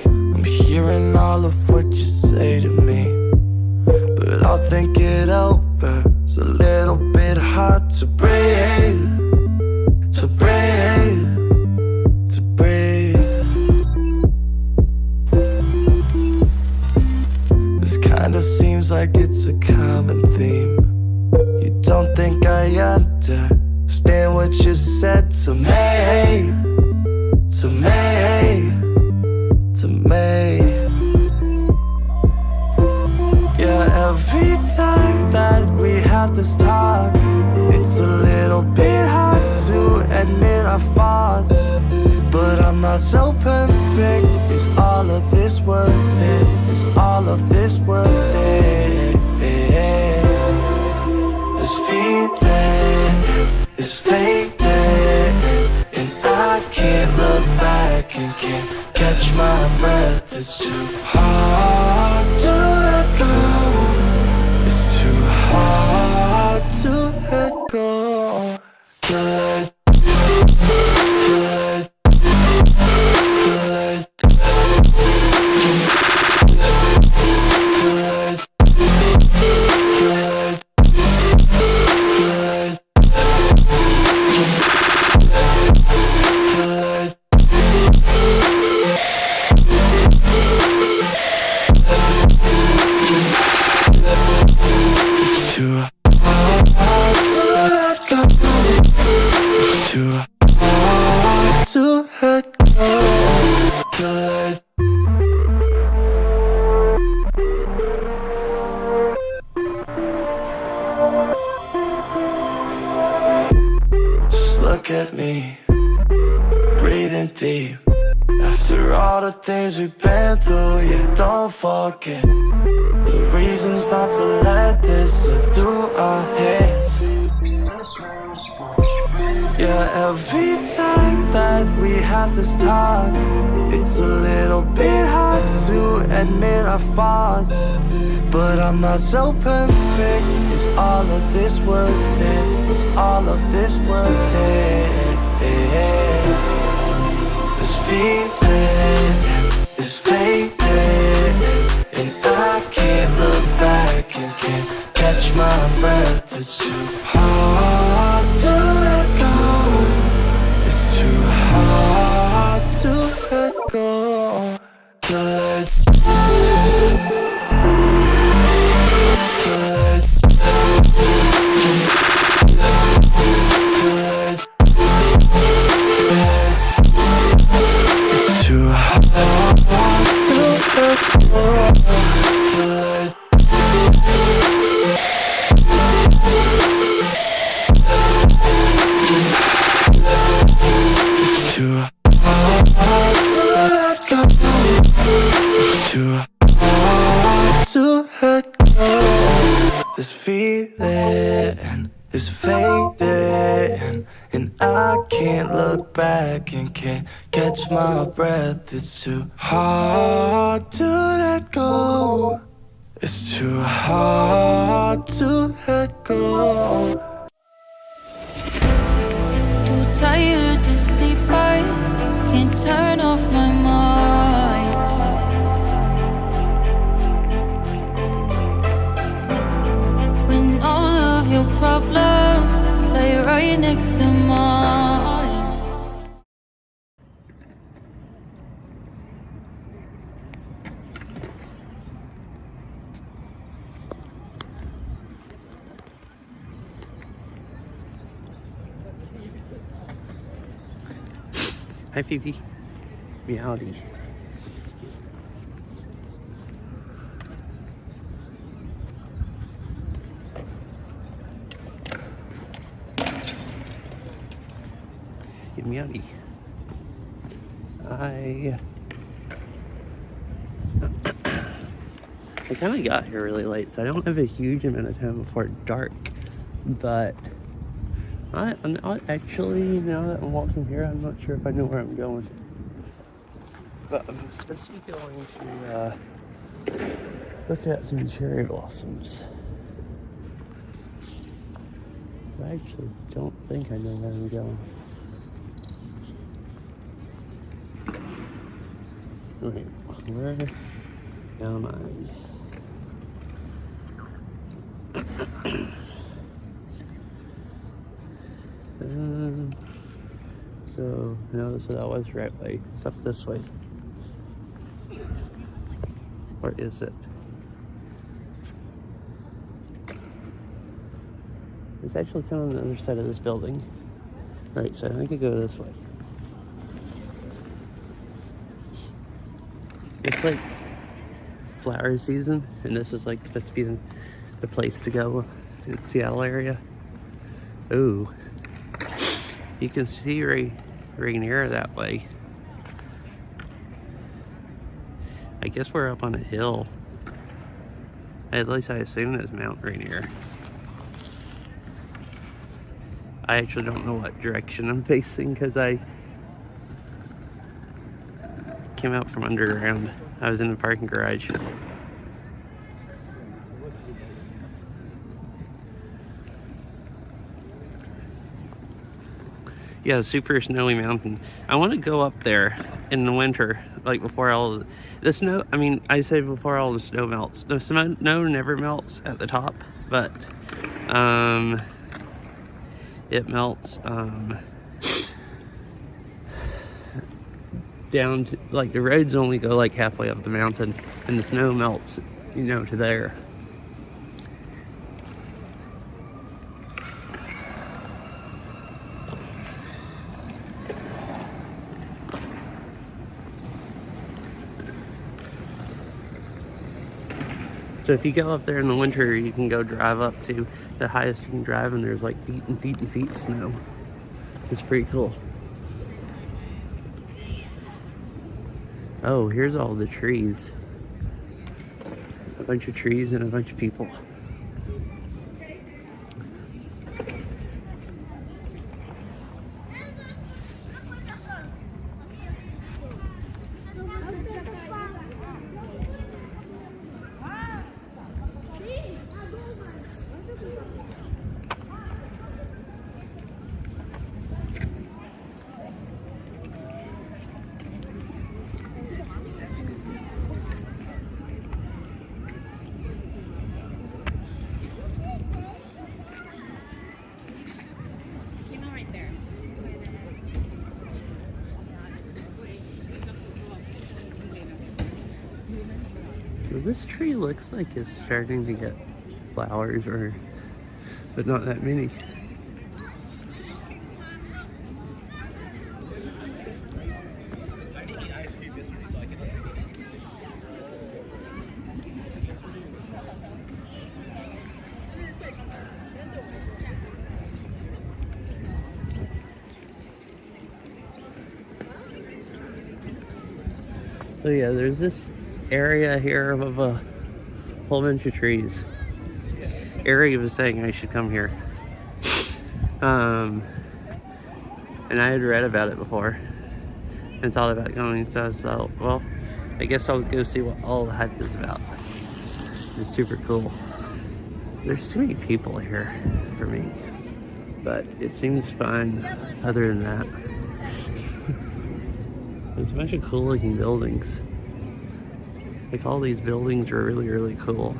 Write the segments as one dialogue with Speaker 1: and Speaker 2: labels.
Speaker 1: I'm hearing all of what you say to me, but I'll think it over. It's a little bit hard to breathe, to breathe, to breathe. This kinda seems like it's a common theme. You don't think I understand what you said to me, to me, to me. Yeah, every time that we have this talk, it's a little bit hard to admit our faults. But I'm not so perfect. Is all of this worth it? Is all of this worth it? This feeling is fading, and I can't look back and can't catch my breath. It's too hard to let go. It's too hard to let go. Let look at me, breathing deep. After all the things we've been through, yeah, don't forget the reasons not to let this slip through our heads. Yeah, every time that we have this talk, it's a little bit hard to admit our faults. But I'm not so perfect. Is all of this worth it? Is all of this worth it? This feeling is fading, and I can't look back and can't catch my breath. It's too hard to let go. It's too hard to let go. Let this feeling is fading, and I can't look back and can't catch my breath. It's too hard to let go. It's too hard to let go.
Speaker 2: Too tired to sleep, I can't turn off my mind. When all of your problems lay right next to mine.
Speaker 3: Hi, Phoebe. Reality. Meowdy. I kind of got here really late, so I don't have a huge amount of time before dark, but I'm not actually, now that I'm walking here, I'm not sure if I know where I'm going, but I'm supposed to be going to look at some cherry blossoms. I actually don't think I know where I'm going. Wait, where am I? So, no, so that was the right way. It's up this way. Or is it? It's actually kind of on the other side of this building. Right, so I could go this way. It's like flower season, and this is like supposed to be the place to go in the Seattle area. Ooh. You can see Rainier that way. I guess we're up on a hill. At least I assume it's Mount Rainier. I actually don't know what direction I'm facing because I came out from underground. I was in the parking garage. Yeah, super snowy mountain. I want to go up there in the winter, like before all the snow. I mean, I say before all the snow melts. The snow never melts at the top, but it melts down to, like, the roads only go like halfway up the mountain, and the snow melts, you know, to there. So if you go up there in the winter, you can go drive up to the highest you can drive, and there's like feet and feet and feet of snow. It's just pretty cool. Oh, here's all the trees. A bunch of trees and a bunch of people. So this tree looks like it's starting to get flowers, but not that many. So yeah, there's this area here of a whole bunch of trees. Ari was saying I should come here. And I had read about it before and thought about going, so well, I guess I'll go see what all the hype is about. It's super cool. There's too many people here for me, but it seems fine other than that. There's a bunch of cool looking buildings. Like, all these buildings are really, really cool.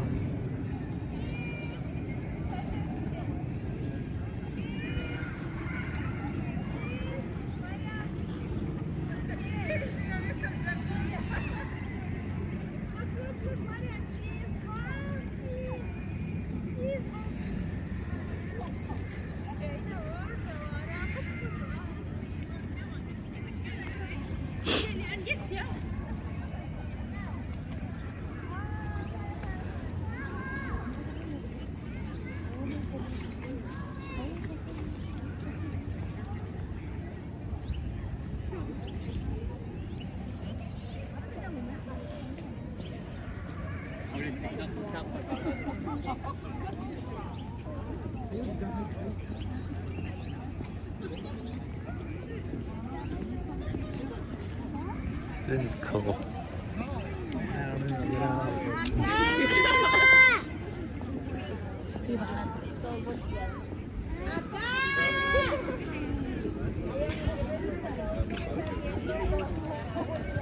Speaker 3: This is cool.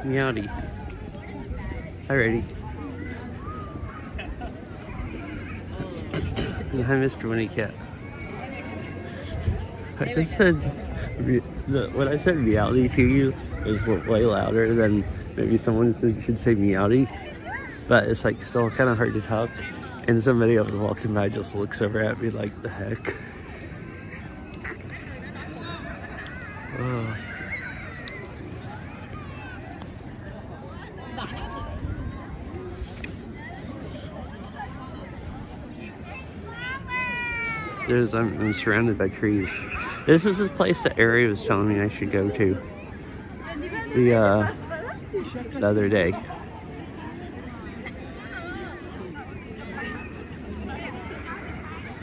Speaker 3: Meowdy. Alrighty. Hi, Mr. Winnie Cat. I just said, when I said meowdy to you, it was way louder than maybe someone should say meowdy. But it's like still kind of hard to talk. And somebody else walking by just looks over at me like, the heck. Oh. I'm surrounded by trees. This is the place that Ari was telling me I should go to the other day.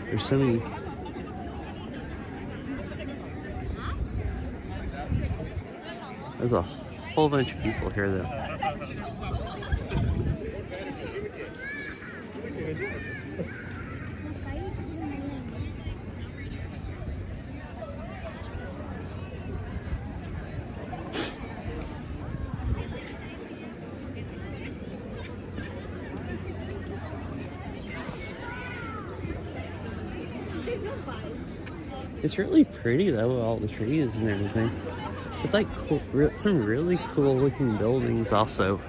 Speaker 3: There's so many. There's a whole bunch of people here though. It's really pretty though, all the trees and everything. It's like cool, some really cool looking buildings also.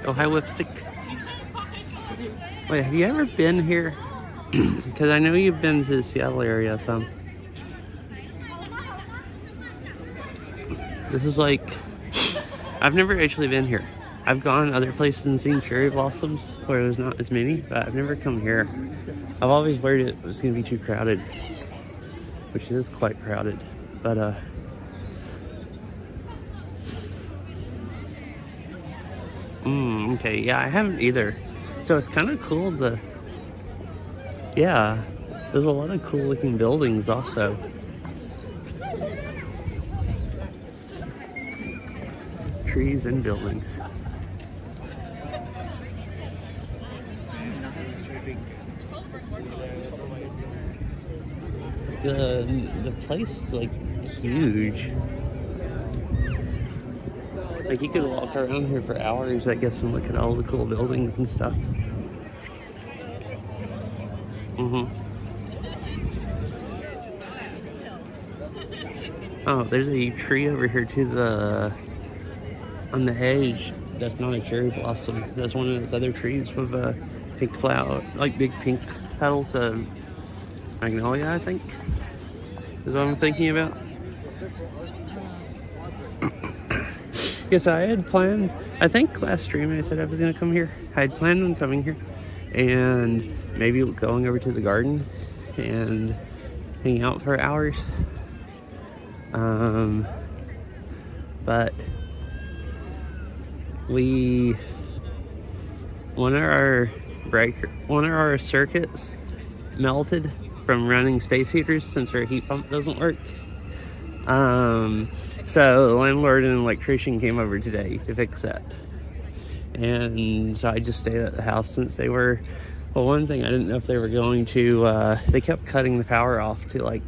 Speaker 3: Oh, hi, Lipstick. Wait, have you ever been here? Because I know you've been to the Seattle area some. This is like, I've never actually been here. I've gone other places and seen cherry blossoms where there's not as many, but I've never come here. I've always worried it was going to be too crowded, which is quite crowded, but okay, yeah, I haven't either. So it's kind of cool yeah, there's a lot of cool looking buildings also. Trees and buildings. The place is like huge. Like you could walk around here for hours, I guess, and look at all the cool buildings and stuff. Oh, there's a tree over here to on the edge. That's not a cherry blossom. That's one of those other trees with a pink flower, like big pink petals. Magnolia, I think, is what I'm thinking about. Yes, I had planned, I think last stream I said I was going to come here. I had planned on coming here and maybe going over to the garden and hanging out for hours. But one of our circuits melted from running space heaters since our heat pump doesn't work. So the landlord and electrician came over today to fix that. And so I just stayed at the house since they were, well, one thing I didn't know if they were going to, they kept cutting the power off to like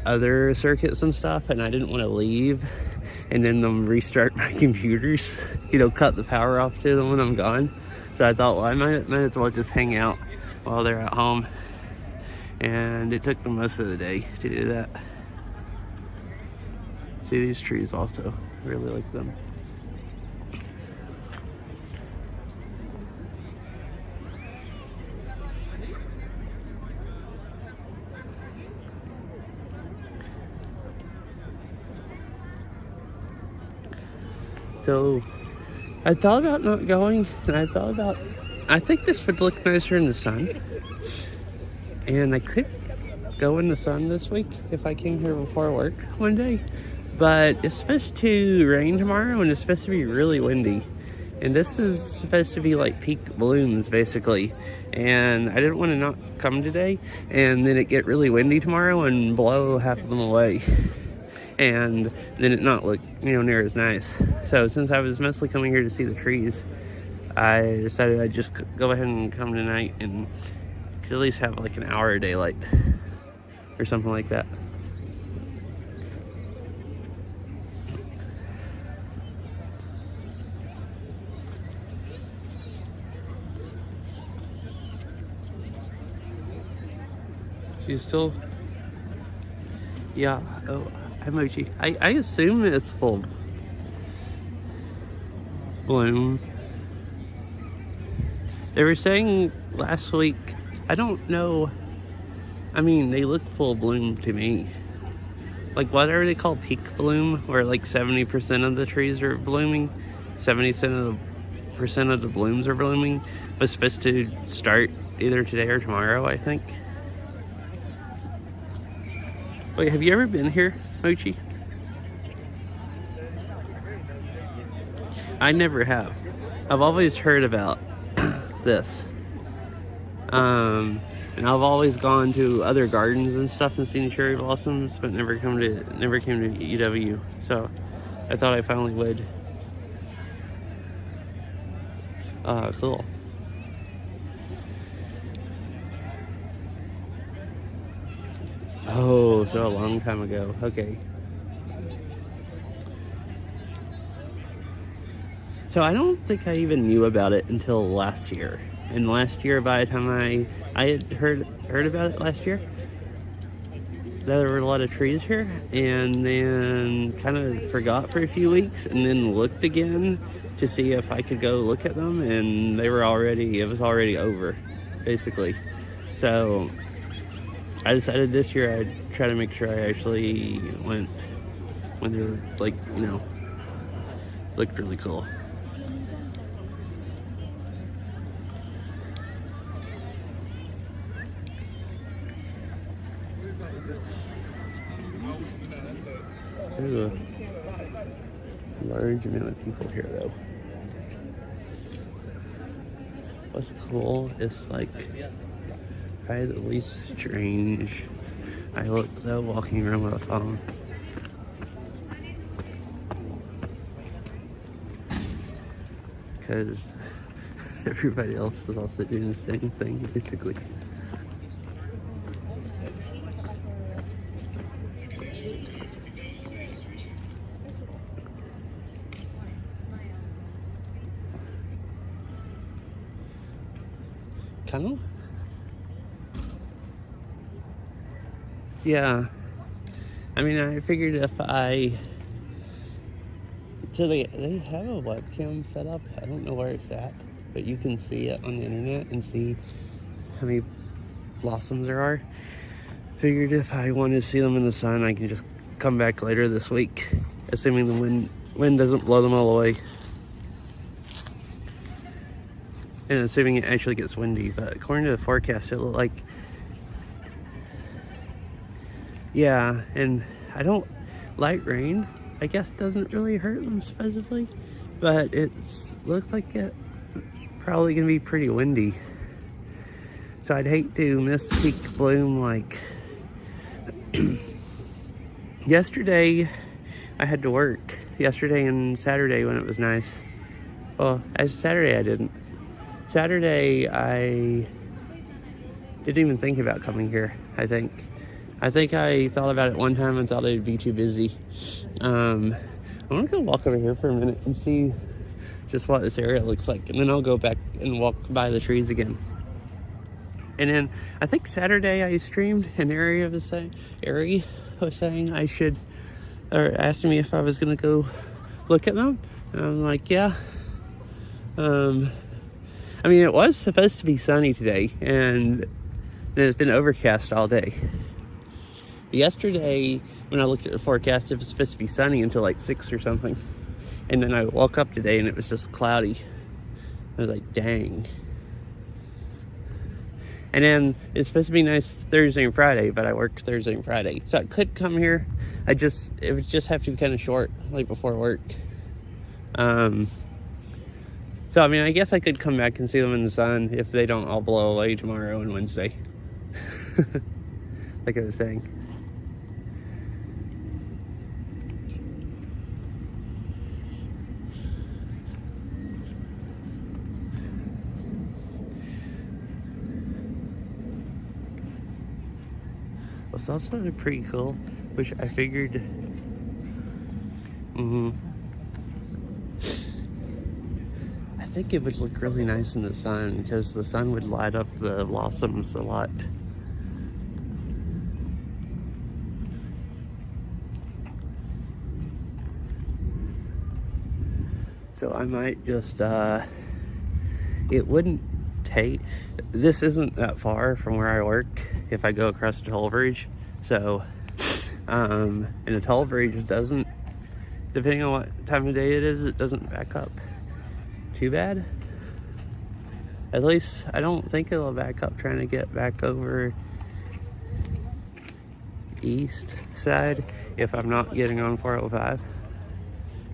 Speaker 3: other circuits and stuff, and I didn't want to leave and then them restart my computers, cut the power off to them when I'm gone. So I thought, well, I might as well just hang out while they're at home. And it took them most of the day to do that. See these trees also, I really like them. So I thought about not going, and I think this would look nicer in the sun. And I could go in the sun this week if I came here before work one day. But it's supposed to rain tomorrow, and it's supposed to be really windy. And this is supposed to be like peak blooms, basically. And I didn't want to not come today, and then it get really windy tomorrow and blow half of them away. and then it not look, near as nice. So since I was mostly coming here to see the trees, I decided I'd just go ahead and come tonight and could at least have like an hour of daylight or something like that. She's still, yeah. Oh, emoji. I assume it's full bloom. They were saying last week, I don't know. I mean, they look full bloom to me. Like whatever they call peak bloom, where like 70% of the trees are blooming, 70% of the blooms are blooming, was supposed to start either today or tomorrow, I think. Wait, have you ever been here, Mochi? I never have. I've always heard about this. And I've always gone to other gardens and stuff and seen cherry blossoms, but never came to UW. So I thought I finally would. Cool. Oh, so a long time ago. Okay. So I don't think I even knew about it until last year. And last year, by the time I had heard about it last year, there were a lot of trees here, and then kind of forgot for a few weeks, and then looked again to see if I could go look at them, and it was already over, basically. So I decided this year I'd try to make sure I actually went when they were like, looked really cool. There's a large amount of people here though. What's cool is like probably the least strange I look though walking around with a phone. Because everybody else is also doing the same thing basically. Kind of? Yeah. I mean, I figured if so they have a webcam set up. I don't know where it's at, but you can see it on the internet and see how many blossoms there are. Figured if I wanted to see them in the sun, I can just come back later this week, assuming the wind doesn't blow them all away. And assuming it actually gets windy, but according to the forecast, it looked like, yeah, and light rain, I guess, doesn't really hurt them supposedly, but it's looked like it's probably gonna be pretty windy. So I'd hate to miss peak bloom. Like yesterday, I had to work yesterday and Saturday when it was nice. Well, as Saturday I didn't. Saturday, I didn't even think about coming here, I think. I thought about it one time and thought I'd be too busy. I'm gonna go walk over here for a minute and see just what this area looks like. And then I'll go back and walk by the trees again. And then I think Saturday I streamed an Ari was saying I should, or asking me if I was gonna go look at them. And I'm like, yeah. I mean, it was supposed to be sunny today, and then it's been overcast all day. Yesterday, when I looked at the forecast, it was supposed to be sunny until like 6 or something. And then I woke up today and it was just cloudy. I was like, dang. And then it's supposed to be nice Thursday and Friday, but I work Thursday and Friday. So I could come here. It would just have to be kind of short, like before work. So, I mean, I guess I could come back and see them in the sun if they don't all blow away tomorrow and Wednesday. Like I was saying. is also pretty cool, which I figured. I think it would look really nice in the sun because the sun would light up the blossoms a lot. So I might just, it wouldn't take, this isn't that far from where I work if I go across the toll bridge. So, and the toll bridge doesn't, depending on what time of day it is, it doesn't back up too bad. At least I don't think it'll back up trying to get back over east side if I'm not getting on 405.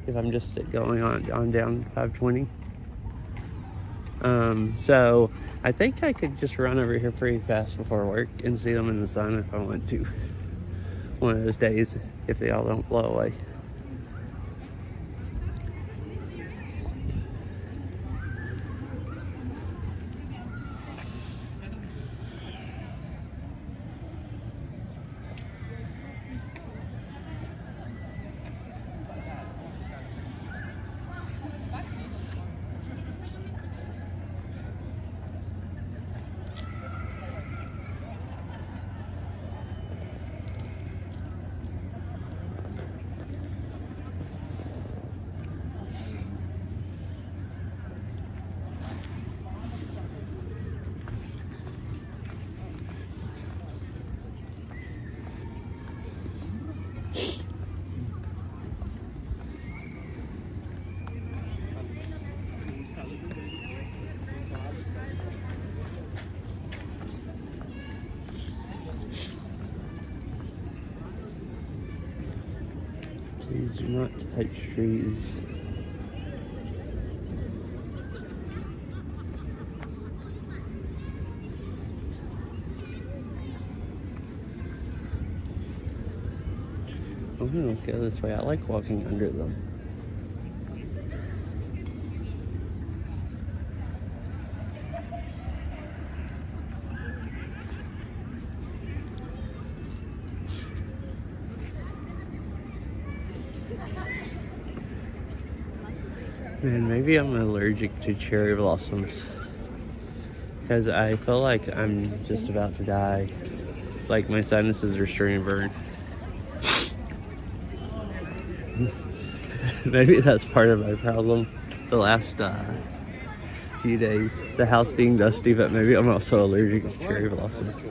Speaker 3: If I'm just going on down 520. So I think I could just run over here pretty fast before work and see them in the sun if I want to. One of those days, if they all don't blow away. Please do not touch trees. I'm gonna go this way. I like walking under them. Man, maybe I'm allergic to cherry blossoms because I feel like I'm just about to die. Like my sinuses are starting to burn. Maybe that's part of my problem the last few days. The house being dusty, but maybe I'm also allergic to cherry blossoms.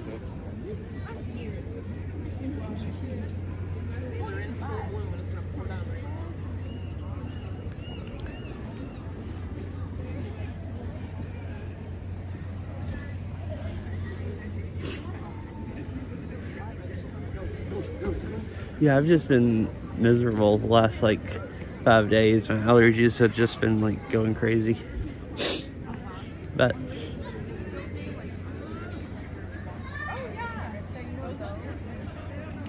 Speaker 3: Yeah, I've just been miserable the last like 5 days. My allergies have just been like going crazy. But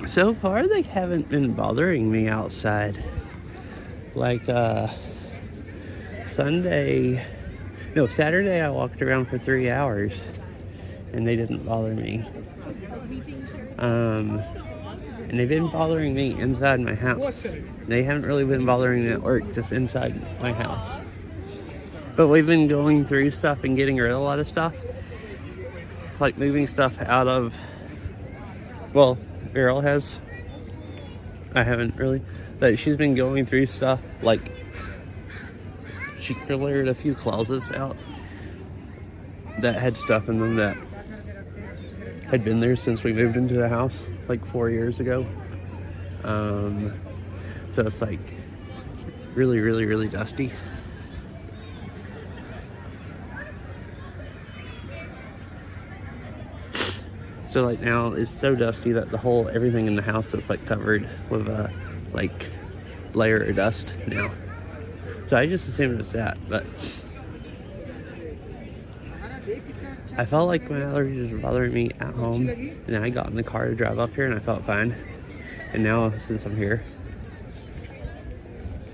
Speaker 3: so far they haven't been bothering me outside. Like Saturday I walked around for 3 hours and they didn't bother me. And they've been bothering me inside my house. They haven't really been bothering me at work, just inside my house. But we've been going through stuff and getting rid of a lot of stuff. Like moving stuff out of, well, IRL has. I haven't really. But she's been going through stuff. Like, she cleared a few closets out that had stuff in them that had been there since we moved into the house like 4 years ago. So it's like really, really, really dusty. So like now it's so dusty that everything in the house is like covered with a like layer of dust now. So I just assumed it was that, but I felt like my allergies were bothering me at home, and then I got in the car to drive up here and I felt fine. And now since I'm here,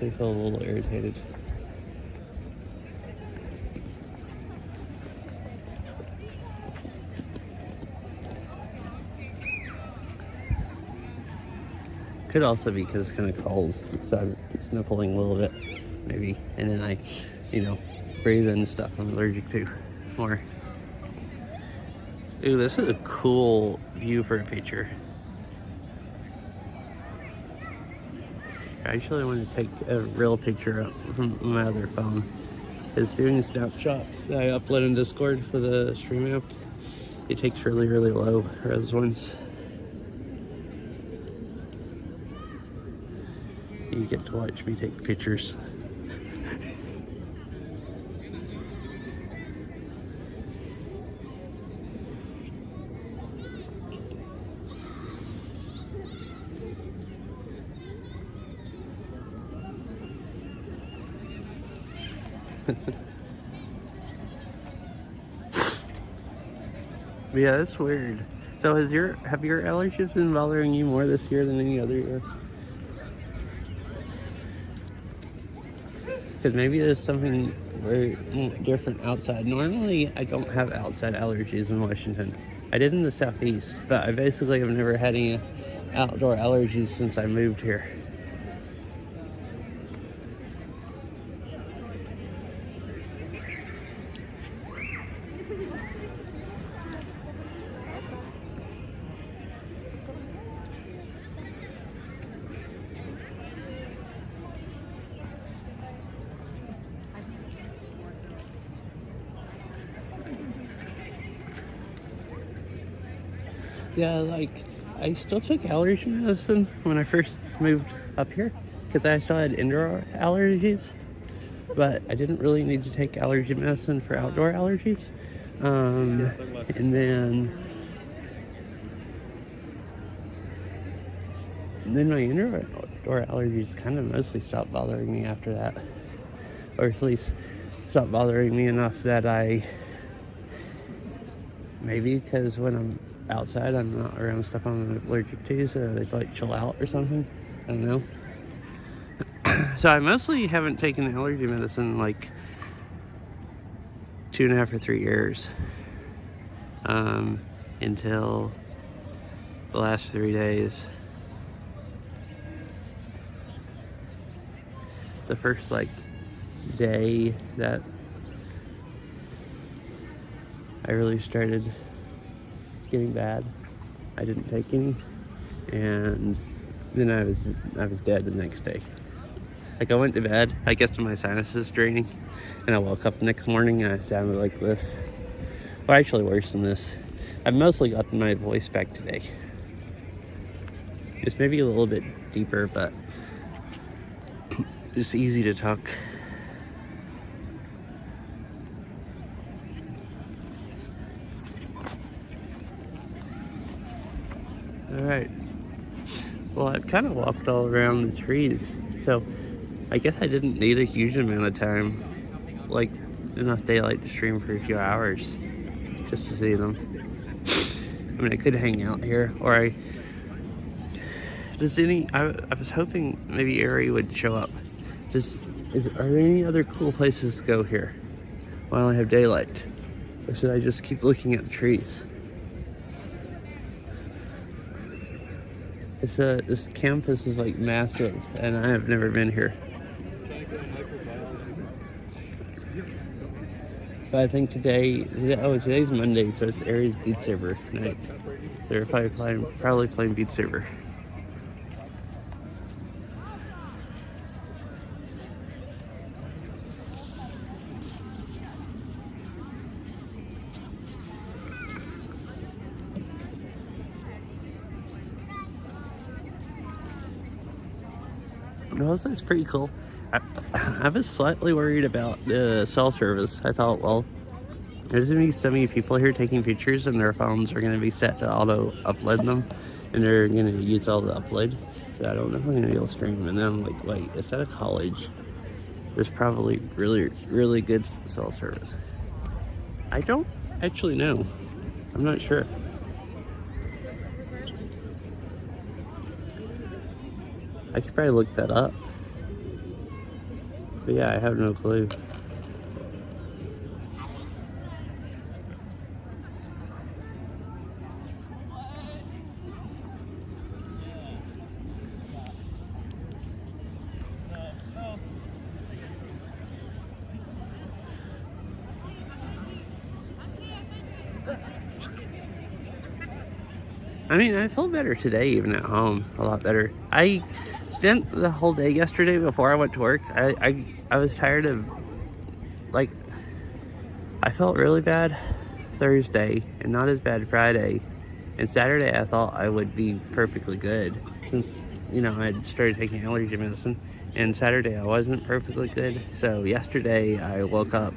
Speaker 3: I feel a little irritated. Could also be because it's kind of cold, so I'm sniffling a little bit, maybe. And then I, breathe in stuff I'm allergic to more. Ooh, this is a cool view for a picture. I actually want to take a real picture up from my other phone. It's doing snapshots that I upload in Discord for the stream app. It takes really, really low res ones. You get to watch me take pictures. Yeah, that's weird. So have your allergies been bothering you more this year than any other year? Because maybe there's something very different outside. Normally, I don't have outside allergies in Washington. I did in the Southeast, but I basically have never had any outdoor allergies since I moved here. Yeah, like, I still took allergy medicine when I first moved up here because I still had indoor allergies, but I didn't really need to take allergy medicine for outdoor allergies. And then my indoor allergies kind of mostly stopped bothering me after that, or at least stopped bothering me enough that maybe because when I'm outside, I'm not around stuff I'm allergic to, so they like chill out or something. I don't know. So I mostly haven't taken allergy medicine in like 2.5 or 3 years, until the last 3 days. The first day that I really started getting bad, I didn't take any, and then I was dead the next day. Like, I went to bed, I guess my sinuses draining, and I woke up the next morning and I sounded like this. Or actually worse than this. I've mostly gotten my voice back today. It's maybe a little bit deeper, but it's easy to talk. Alright. Well, I've kind of walked all around the trees, so I guess I didn't need a huge amount of time, like enough daylight to stream for a few hours just to see them. I mean, I could hang out here, or I was hoping maybe Ari would show up. Are there any other cool places to go here while I have daylight? Or should I just keep looking at the trees? This campus is like massive, and I have never been here. But I think today's Monday, so it's Aries Beat Saber night. They're probably playing Beat Saber. No, this is pretty cool. I was slightly worried about the cell service. I thought, well, there's gonna be so many people here taking pictures, and their phones are gonna be set to auto upload them, and they're gonna use all the upload. But I don't know if I'm gonna be able to stream. And then I'm like, wait, it's at a college. There's probably really, really good cell service. I don't actually know. I'm not sure. I could probably look that up. But yeah, I have no clue. I mean, I feel better today, even at home, a lot better. I spent the whole day yesterday before I went to work. I was tired of, like, I felt really bad Thursday and not as bad Friday. And Saturday I thought I would be perfectly good since, you know, I had started taking allergy medicine. And Saturday I wasn't perfectly good. So yesterday I woke up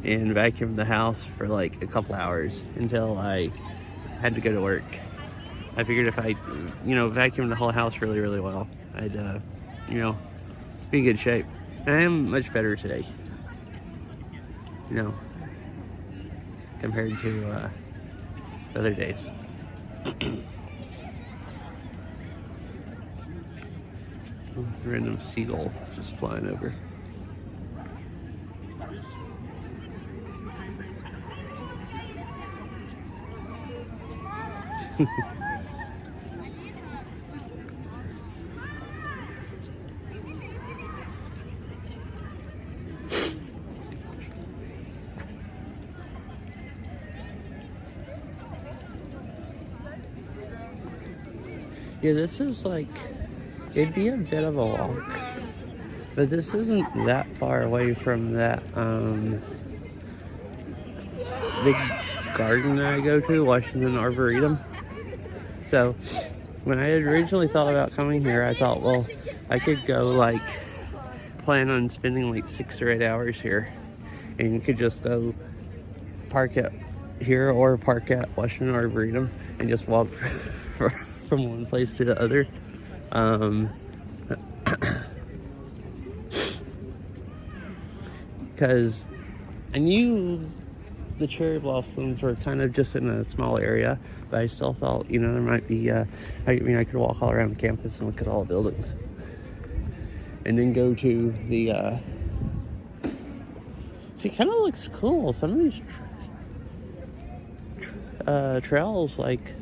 Speaker 3: and vacuumed the house for like a couple hours until I had to go to work. I figured if I, you know, vacuumed the whole house really, really well, I'd, you know, be in good shape. And I am much better today, you know, compared to other days. Random seagull just flying over. Yeah, this is like, it'd be a bit of a walk, but this isn't that far away from that big garden that I go to, Washington Arboretum. So when I had originally thought about coming here, I thought, well, I could go like plan on spending like 6 or 8 hours here, and you could just go park at here or park at Washington Arboretum and just walk from one place to the other. Because I knew the cherry blossoms were kind of just in a small area, but I still thought, you know, there might be, I could walk all around campus and look at all the buildings. And then go to the, see, it kind of looks cool. Some of these trails, like,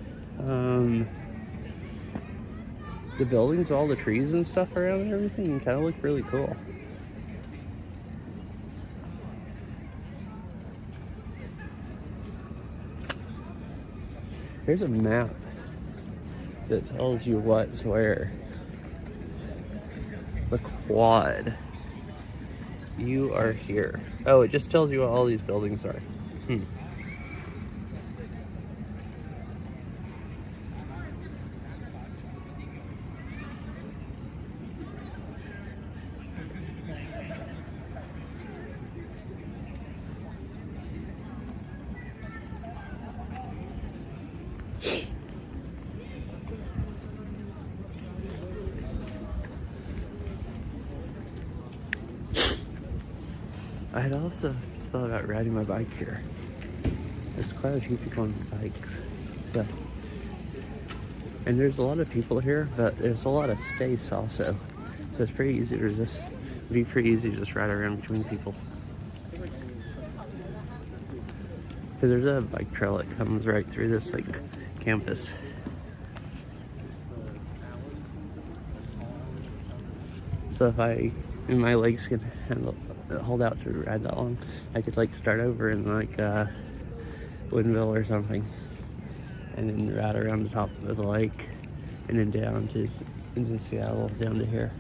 Speaker 3: the buildings, all the trees and stuff around and everything, kind of look really cool. Here's a map that tells you what's where. The quad. You are here. Oh, it just tells you what all these buildings are. I had also thought about riding my bike here. There's quite a few people on bikes. So, and there's a lot of people here, but there's a lot of space also. So it's pretty easy to just ride around between people. Because there's a bike trail that comes right through this like campus. So if my legs can hold out to ride that long, I could like start over in like Woodinville or something, and then ride around the top of the lake, and then down to into Seattle, down to here.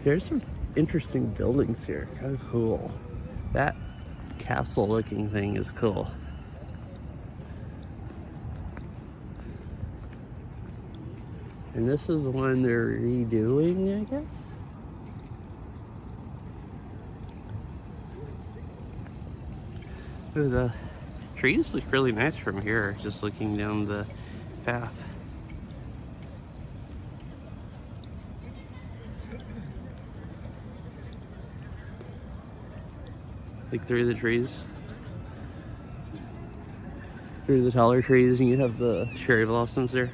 Speaker 3: There's some interesting buildings here, kind of cool. That castle-looking thing is cool. And this is the one they're redoing, I guess. Ooh, the trees look really nice from here, just looking down the path. Like through the trees. Through the taller trees, and you have the cherry blossoms there.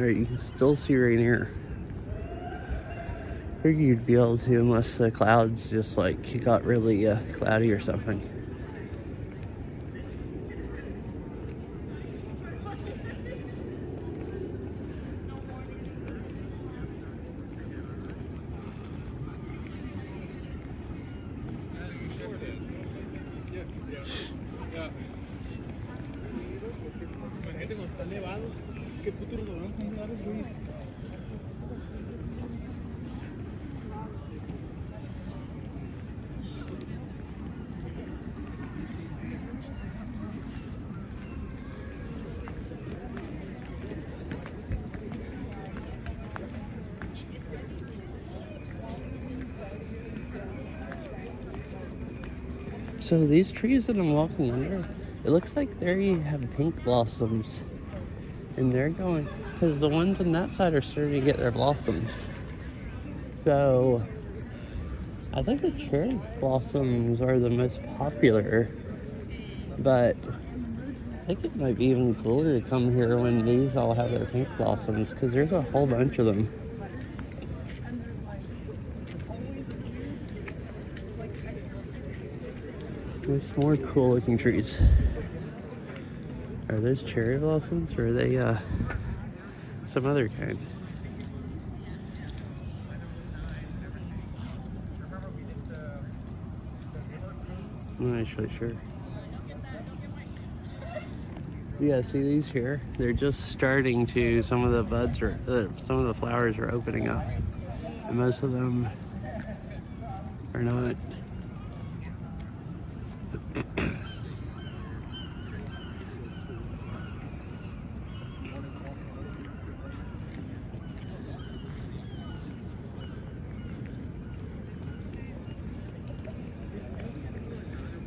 Speaker 3: Alright, you can still see Rainier. I figured you'd be able to unless the clouds just like got really cloudy or something. So these trees that I'm walking under, it looks like they have pink blossoms. And they're going, because the ones on that side are starting to get their blossoms. So I think the cherry blossoms are the most popular. But I think it might be even cooler to come here when these all have their pink blossoms, because there's a whole bunch of them. There's more cool looking trees. Are those cherry blossoms or are they some other kind? I'm not actually sure. Yeah, see these here? They're just starting to, some of the buds are, some of the flowers are opening up. And most of them are not.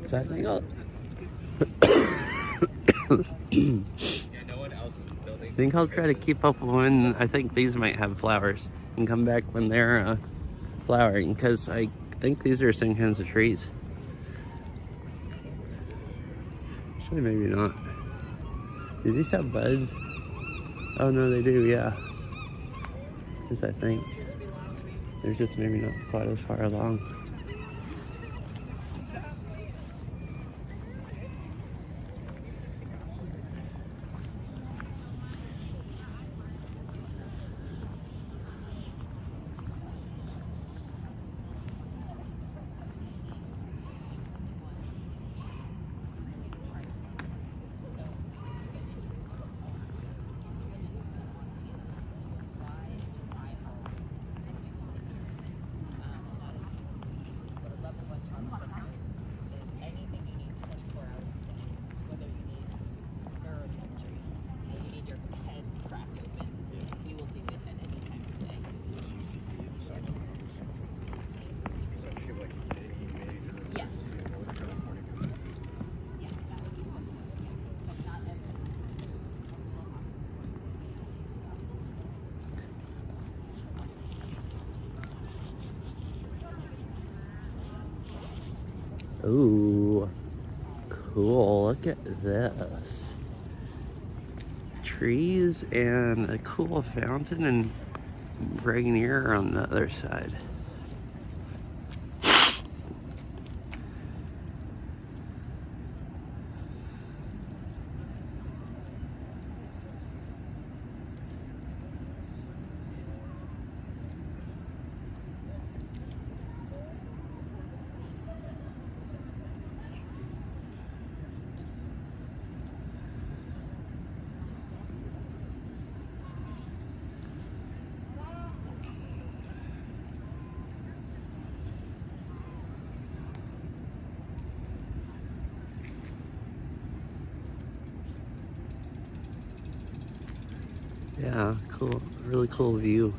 Speaker 3: So I think I'll try to keep up when I think these might have flowers and come back when they're flowering, because I think these are the same kinds of trees. Actually, maybe not. Do these have buds? Oh no, they do, yeah. Yes, I think. They're just maybe not quite as far along. Ooh, cool. Look at this. Trees and a cool fountain and Rainier on the other side. Yeah, cool. Really cool view.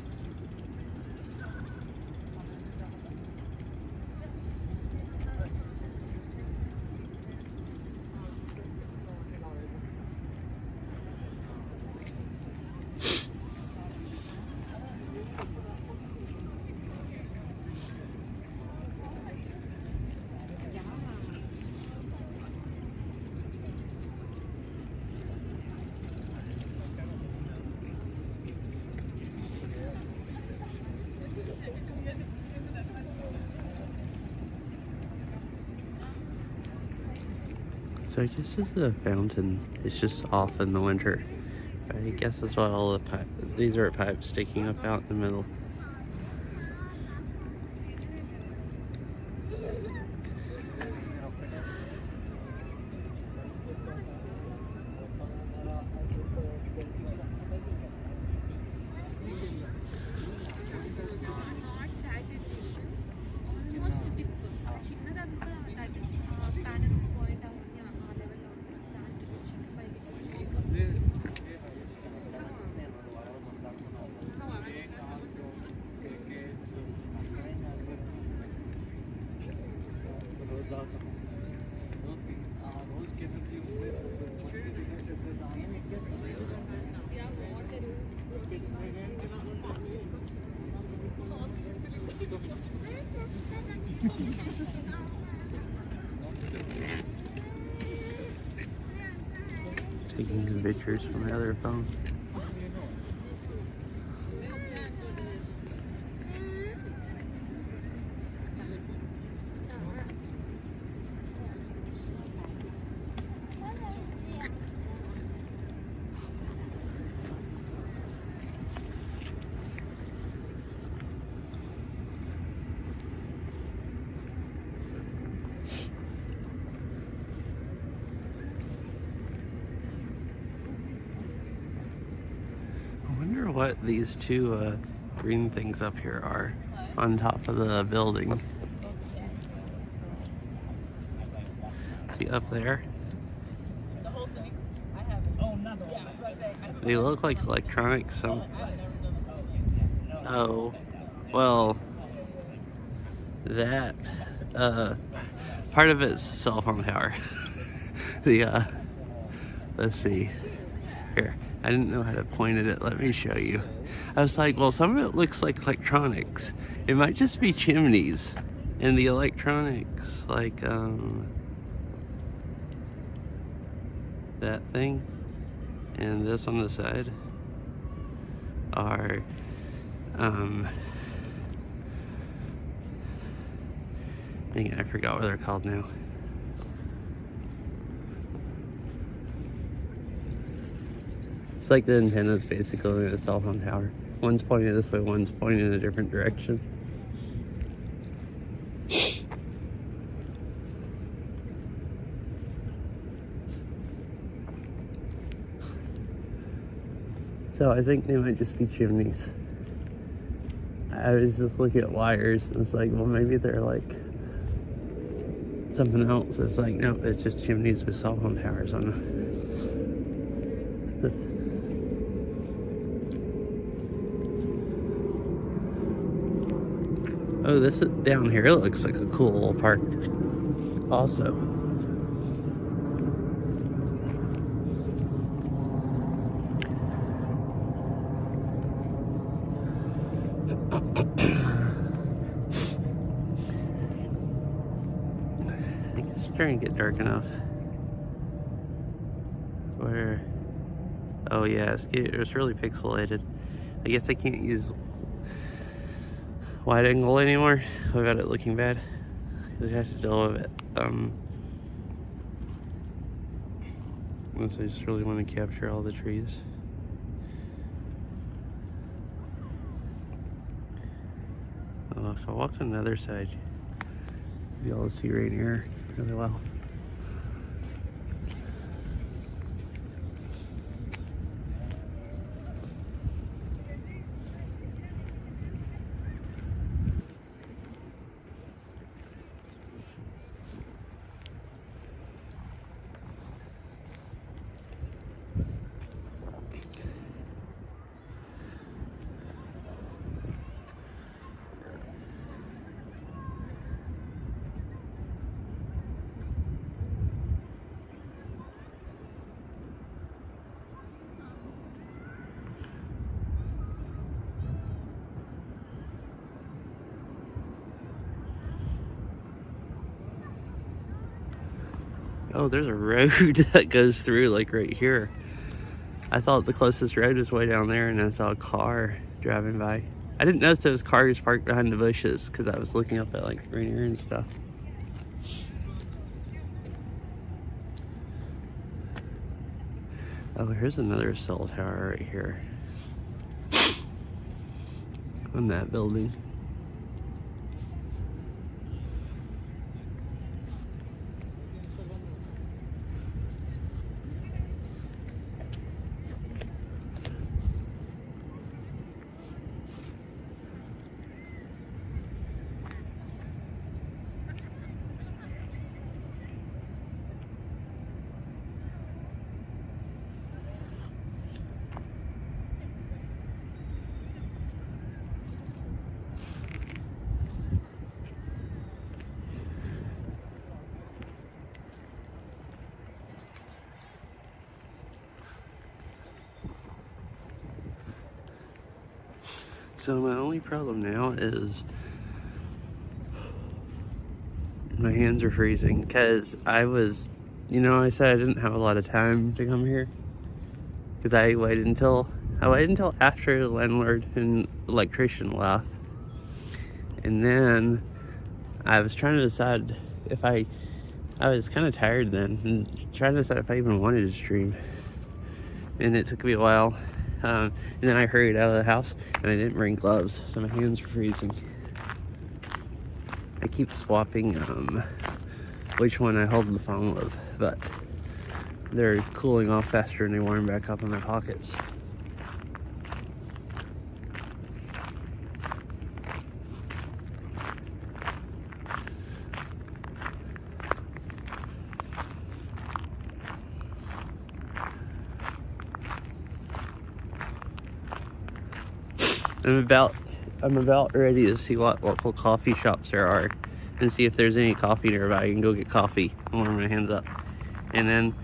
Speaker 3: So I guess this is a fountain. It's just off in the winter. I guess that's what all the these are pipes sticking up out in the middle. Taking pictures from my other phone. I wonder what these two green things up here are on top of the building. See up there?
Speaker 4: The whole thing. I haven't. Oh, not the whole thing. Yeah, I was about to say.
Speaker 3: They look like electronics. Oh, well, that part of it's a cell phone tower. Let's see. Here, I didn't know how to point at it. Let me show you. I was like, well, some of it looks like electronics. It might just be chimneys, and the electronics, like that thing, and this on the side are dang it, I forgot what they're called now. It's like the antennas basically in a cell phone tower. One's pointing this way, one's pointing in a different direction. So I think they might just be chimneys. I was just looking at wires and it's like, well, maybe they're like something else. It's like, no, it's just chimneys with cell phone towers on them. Oh, this is down here. It looks like a cool little park. Also, I think it's starting to get dark enough. Where? Oh yeah, it's really pixelated. I guess I can't use wide angle anymore without it looking bad. I have to deal with it. Unless I just really want to capture all the trees. If I walk on the other side, you'll be able to see right here really well. Oh, there's a road that goes through, like right here. I thought the closest road was way down there, and I saw a car driving by. I didn't notice there was cars parked behind the bushes because I was looking up at like Rainier and stuff. Oh, here's another cell tower right here. On that building. So my only problem now is my hands are freezing because I said I didn't have a lot of time to come here because I waited until after the landlord and electrician left, and then I was trying to decide if I was kind of tired then and trying to decide if I even wanted to stream, and it took me a while. And then I hurried out of the house and I didn't bring gloves, so my hands are freezing. I keep swapping which one I hold the phone with, but they're cooling off faster and they warm back up in my pockets. I'm about ready to see what local coffee shops there are and see if there's any coffee nearby. I can go get coffee and warm my hands up. And then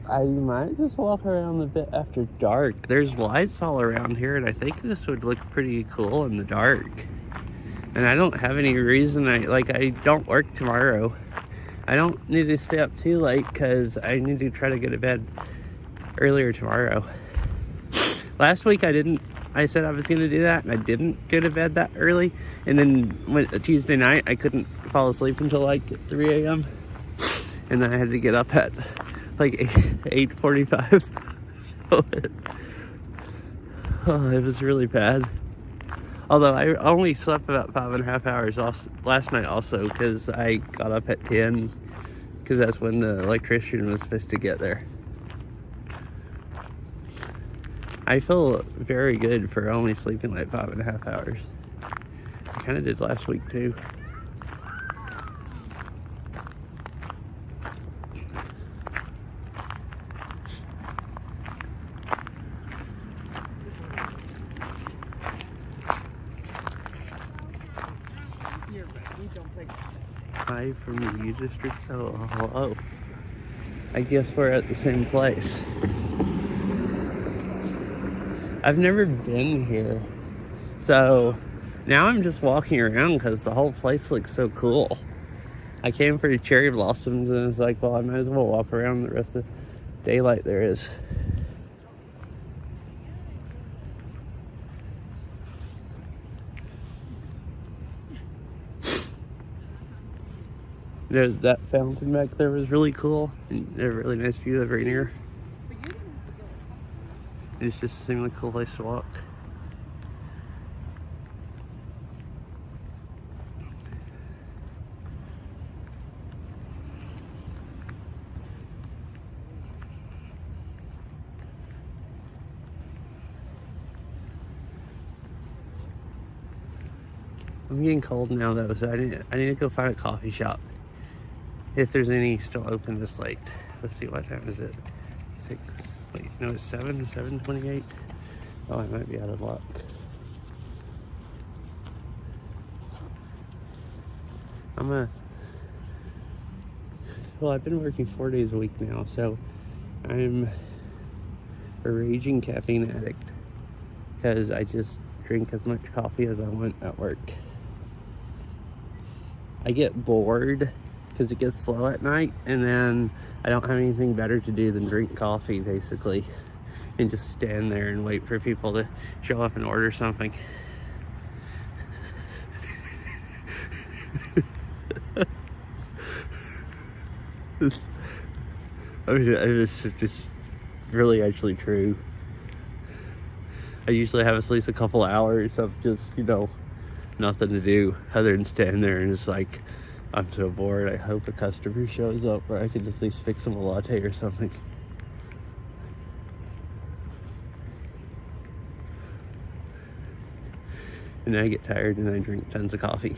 Speaker 3: I might just walk around a bit after dark. There's lights all around here, and I think this would look pretty cool in the dark. And I don't have any reason, I don't work tomorrow. I don't need to stay up too late because I need to try to go to bed earlier tomorrow. Last week I said I was going to do that, and I didn't go to bed that early. And then Tuesday night, I couldn't fall asleep until like 3 a.m. And then I had to get up at like 8:45. So it was really bad. Although I only slept about 5.5 hours last night also, because I got up at 10, because that's when the electrician was supposed to get there. I feel very good for only sleeping like 5.5 hours. I kind of did last week too. Hi from the U District. Oh, hello. I guess we're at the same place. I've never been here, so now I'm just walking around because the whole place looks so cool. I came for the cherry blossoms and it's like, well, I might as well walk around the rest of the daylight there is. There's that fountain back there was really cool, and a really nice view of Rainier. It just seemed like a cool place to walk. I'm getting cold now though, so I need to go find a coffee shop. If there's any still open this late. Let's see, what time is it? 6. Wait, no, it's 7:28. Oh, I might be out of luck. I've been working 4 days a week now, so I'm a raging caffeine addict because I just drink as much coffee as I want at work. I get bored because it gets slow at night, and then I don't have anything better to do than drink coffee, basically, and just stand there and wait for people to show up and order something. I mean, it's just really actually true. I usually have at least a couple hours of just, nothing to do other than stand there and just like, I'm so bored. I hope a customer shows up where I can at least fix them a latte or something. And then I get tired and I drink tons of coffee.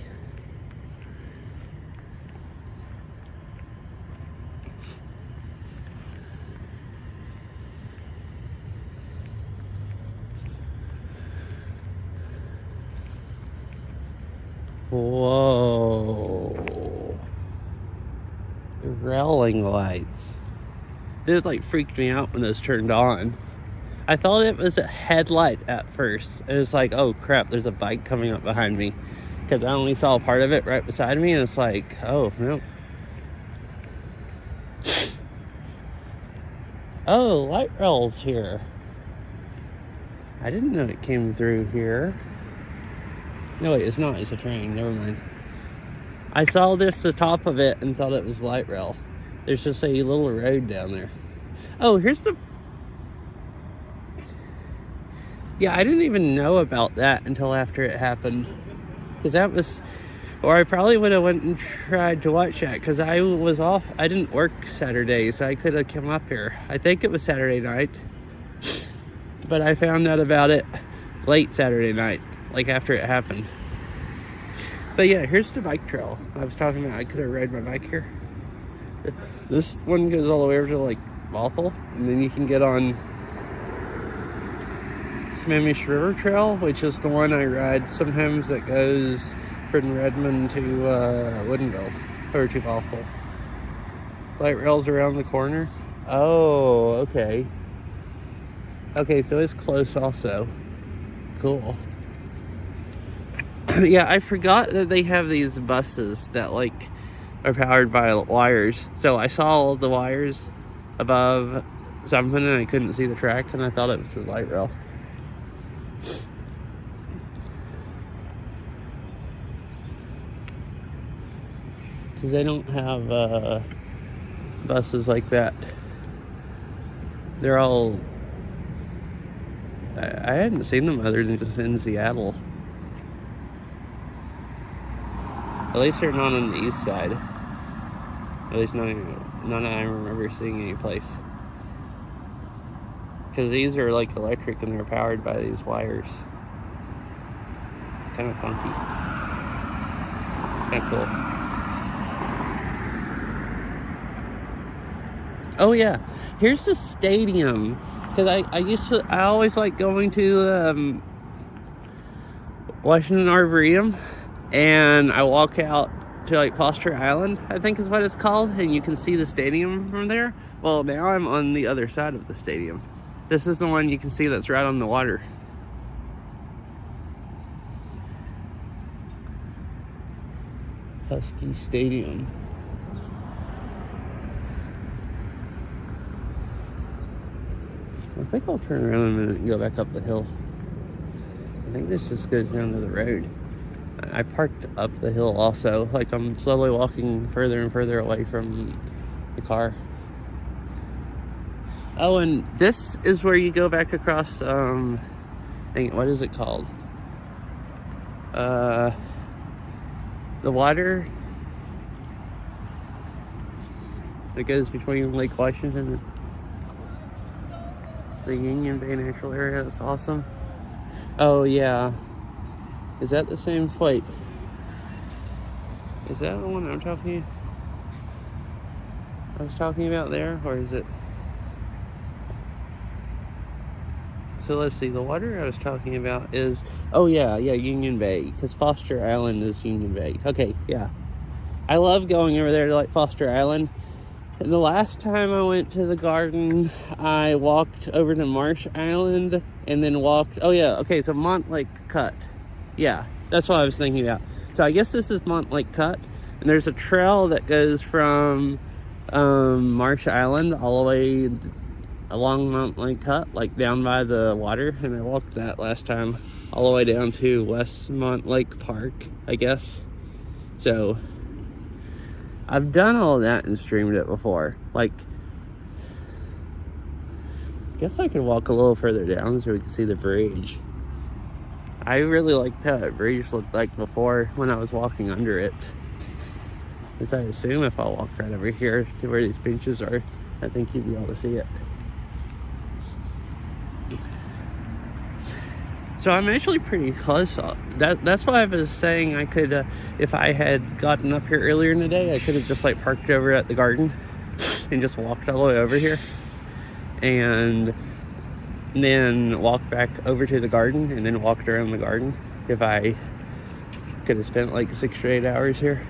Speaker 3: Whoa. Railing lights. It like freaked me out when those turned on. I thought it was a headlight at first. It was like, oh crap, there's a bike coming up behind me. Because I only saw part of it right beside me, and it's like, oh no. Oh, light rail's here. I didn't know it came through here. No, wait, it's not. It's a train. Never mind. I saw the top of it and thought it was light rail. There's just a little road down there. Oh, here's the... Yeah, I didn't even know about that until after it happened. Because that was... Or I probably would have went and tried to watch that. Because I was off. I didn't work Saturday, so I could have come up here. I think it was Saturday night. But I found out about it late Saturday night. Like after it happened. But yeah, here's the bike trail I was talking about. I could have rode my bike here. This one goes all the way over to like Bothell, and then you can get on Sammamish River Trail, which is the one I ride sometimes that goes from Redmond to Woodinville or to Bothell. Light rail's around the corner. Oh, okay. Okay, so it's close also. Cool. Yeah, I forgot that they have these buses that like are powered by wires. So I saw all the wires above something and I couldn't see the track, and I thought it was a light rail. Because they don't have buses like that. They're all... I hadn't seen them other than just in Seattle. At least they're not on the east side. At least none I remember seeing any place. Because these are like electric and they're powered by these wires. It's kind of funky. Kind of cool. Oh yeah, here's the stadium. Because I always like going to Washington Arboretum. And I walk out to like Foster Island, I think is what it's called, and you can see the stadium from there. Well, now I'm on the other side of the stadium. This is the one you can see that's right on the water. Husky Stadium. I think I'll turn around in a minute and go back up the hill. I think this just goes down to the road. I parked up the hill also. Like I'm slowly walking further and further away from the car. Oh, and this is where you go back across, what is it called? The water that goes between Lake Washington and the Union Bay Natural Area. That's awesome. Oh, yeah. Is that the same flight? Is that the one I was talking about there, or is it? So let's see, the water I was talking about is, oh yeah, Union Bay, because Foster Island is Union Bay. Okay, yeah. I love going over there to like Foster Island. And the last time I went to the garden, I walked over to Marsh Island and then walked, oh yeah, okay, so Montlake Cut. Yeah, that's what I was thinking about. So I guess this is Montlake Cut, and there's a trail that goes from Marsh Island all the way along Montlake Cut, like down by the water, and I walked that last time all the way down to West Montlake Park, I guess. So I've done all that and streamed it before. Like, Guess I could walk a little further down so we can see the bridge. I really liked how that bridge looked like before when I was walking under it. Because I assume if I walk right over here to where these benches are, I think you'd be able to see it. So I'm actually pretty close. That's why I was saying I could, if I had gotten up here earlier in the day, I could have just like parked over at the garden and just walked all the way over here. And then walked back over to the garden and then walked around the garden. If I could have spent like 6 to 8 hours here.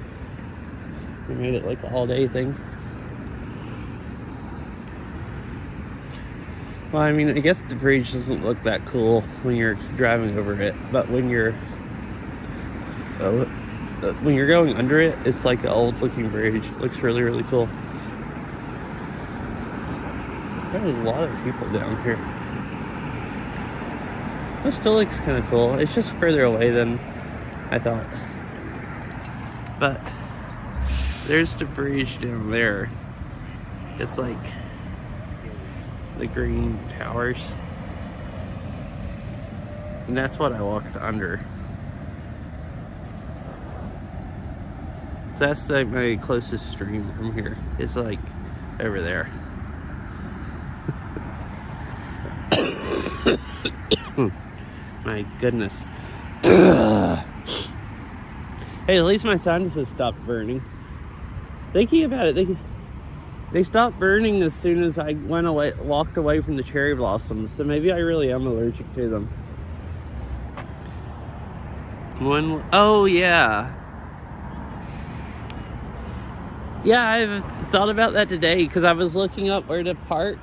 Speaker 3: We made it like an all day thing. Well, I mean, I guess the bridge doesn't look that cool when you're driving over it, but when you're going under it, it's like an old looking bridge. It looks really, really cool. There's a lot of people down here. It still looks kind of cool. It's just further away than I thought. But there's the bridge down there. It's like the green towers. And that's what I walked under. So that's like my closest stream from here. It's like over there. My goodness. Hey, at least my sinuses stopped burning. Thinking about it, they stopped burning as soon as I walked away from the cherry blossoms. So maybe I really am allergic to them. Oh yeah. Yeah, I've thought about that today because I was looking up where to park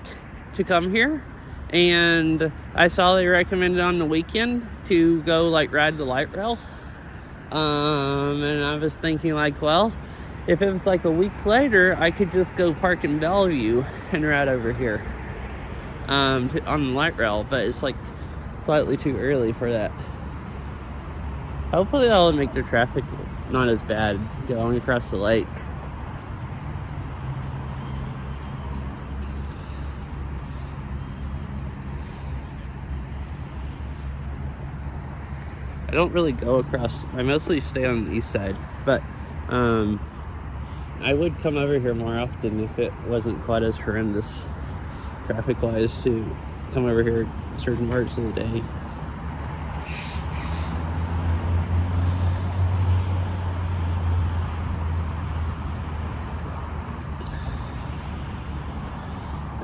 Speaker 3: to come here. And I saw they recommended on the weekend to go like ride the light rail. And I was thinking like, well, if it was like a week later, I could just go park in Bellevue and ride over here on the light rail. But it's like slightly too early for that. Hopefully that'll make the traffic not as bad going across the lake. I don't really go across. I mostly stay on the east side, but I would come over here more often if it wasn't quite as horrendous traffic-wise to come over here certain parts of the day.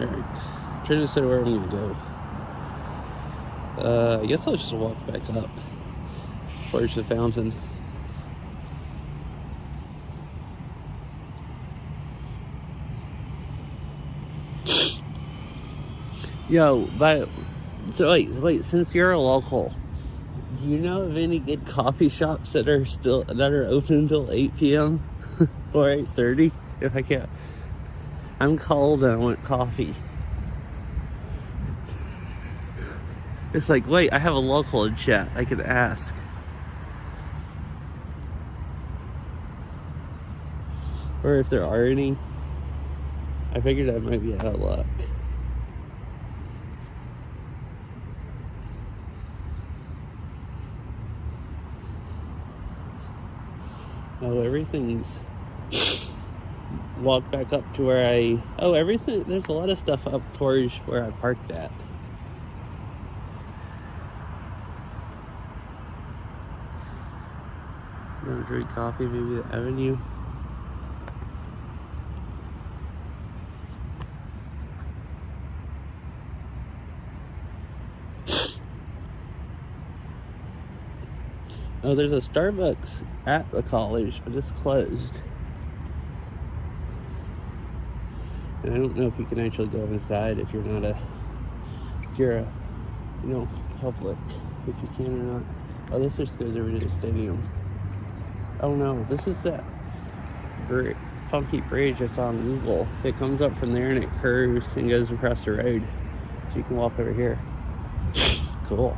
Speaker 3: Alright, trying to decide where I'm gonna go. I guess I'll just walk back up towards the fountain. Yo, so wait, since you're a local, do you know of any good coffee shops that are open until 8 p.m. or 8:30? If I can't, I'm cold and I want coffee. It's like, wait, I have a local in chat. I could ask. Or if there are any. I figured I might be out of luck. Oh, everything's walked back up to where there's a lot of stuff up towards where I parked at. Gonna drink coffee, maybe the Avenue. Oh, there's a Starbucks at the college, but it's closed. And I don't know if you can actually go inside if you're public, if you can or not. Oh, this just goes over to the stadium. Oh no, this is that funky bridge I saw on Google. It comes up from there and it curves and goes across the road. So you can walk over here. Cool.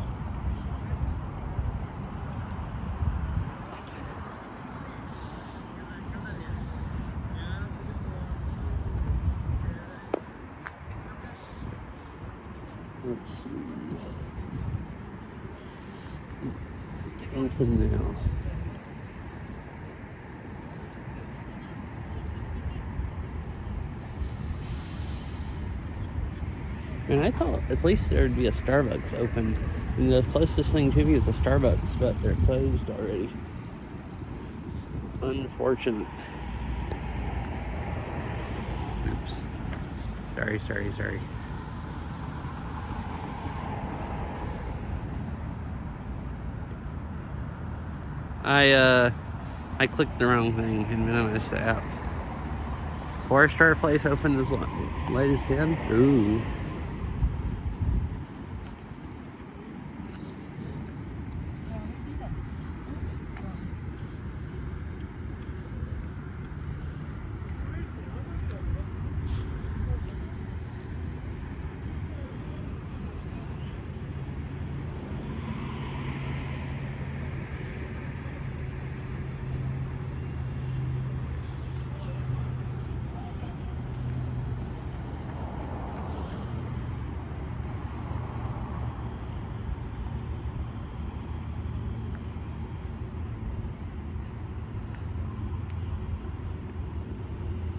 Speaker 3: Let's see. Open now. And I thought at least there'd be a Starbucks open. And the closest thing to me is a Starbucks, but they're closed already. Unfortunate. Oops. Sorry. I clicked the wrong thing and then I missed it out. 4-star place open as late as 10? Ooh.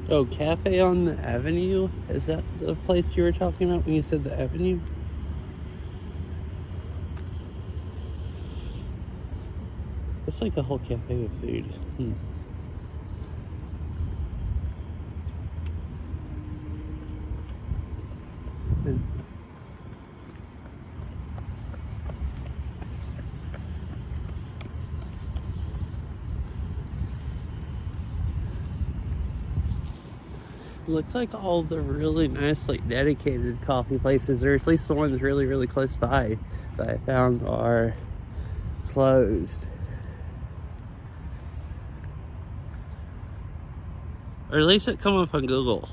Speaker 3: Oh, Cafe on the Avenue? Is that the place you were talking about when you said the Avenue? It's like a whole cafe with food. Looks like all the really nice, like, dedicated coffee places, or at least the ones really, really close by that I found, are closed. Or at least it come up on Google.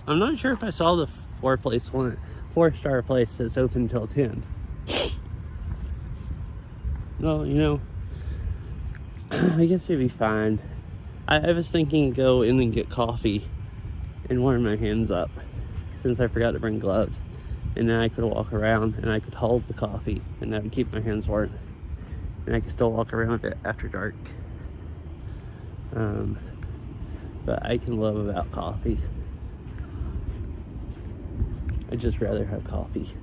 Speaker 3: I'm not sure if I saw the 4-star place that's open till 10. Well, you know, I guess it'd be fine. I was thinking go in and get coffee and warm my hands up since I forgot to bring gloves, and then I could walk around and I could hold the coffee and that would keep my hands warm, and I could still walk around with it after dark. But I can live without coffee. I'd just rather have coffee.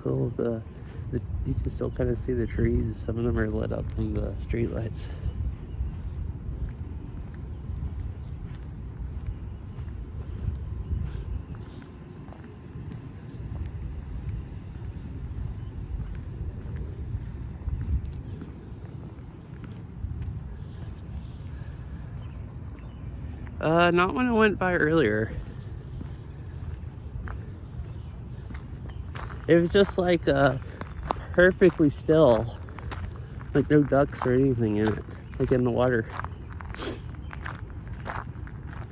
Speaker 3: Cool. You can still kind of see the trees. Some of them are lit up from the street lights. Not when I went by earlier. It was just like perfectly still, like no ducks or anything in it, like in the water.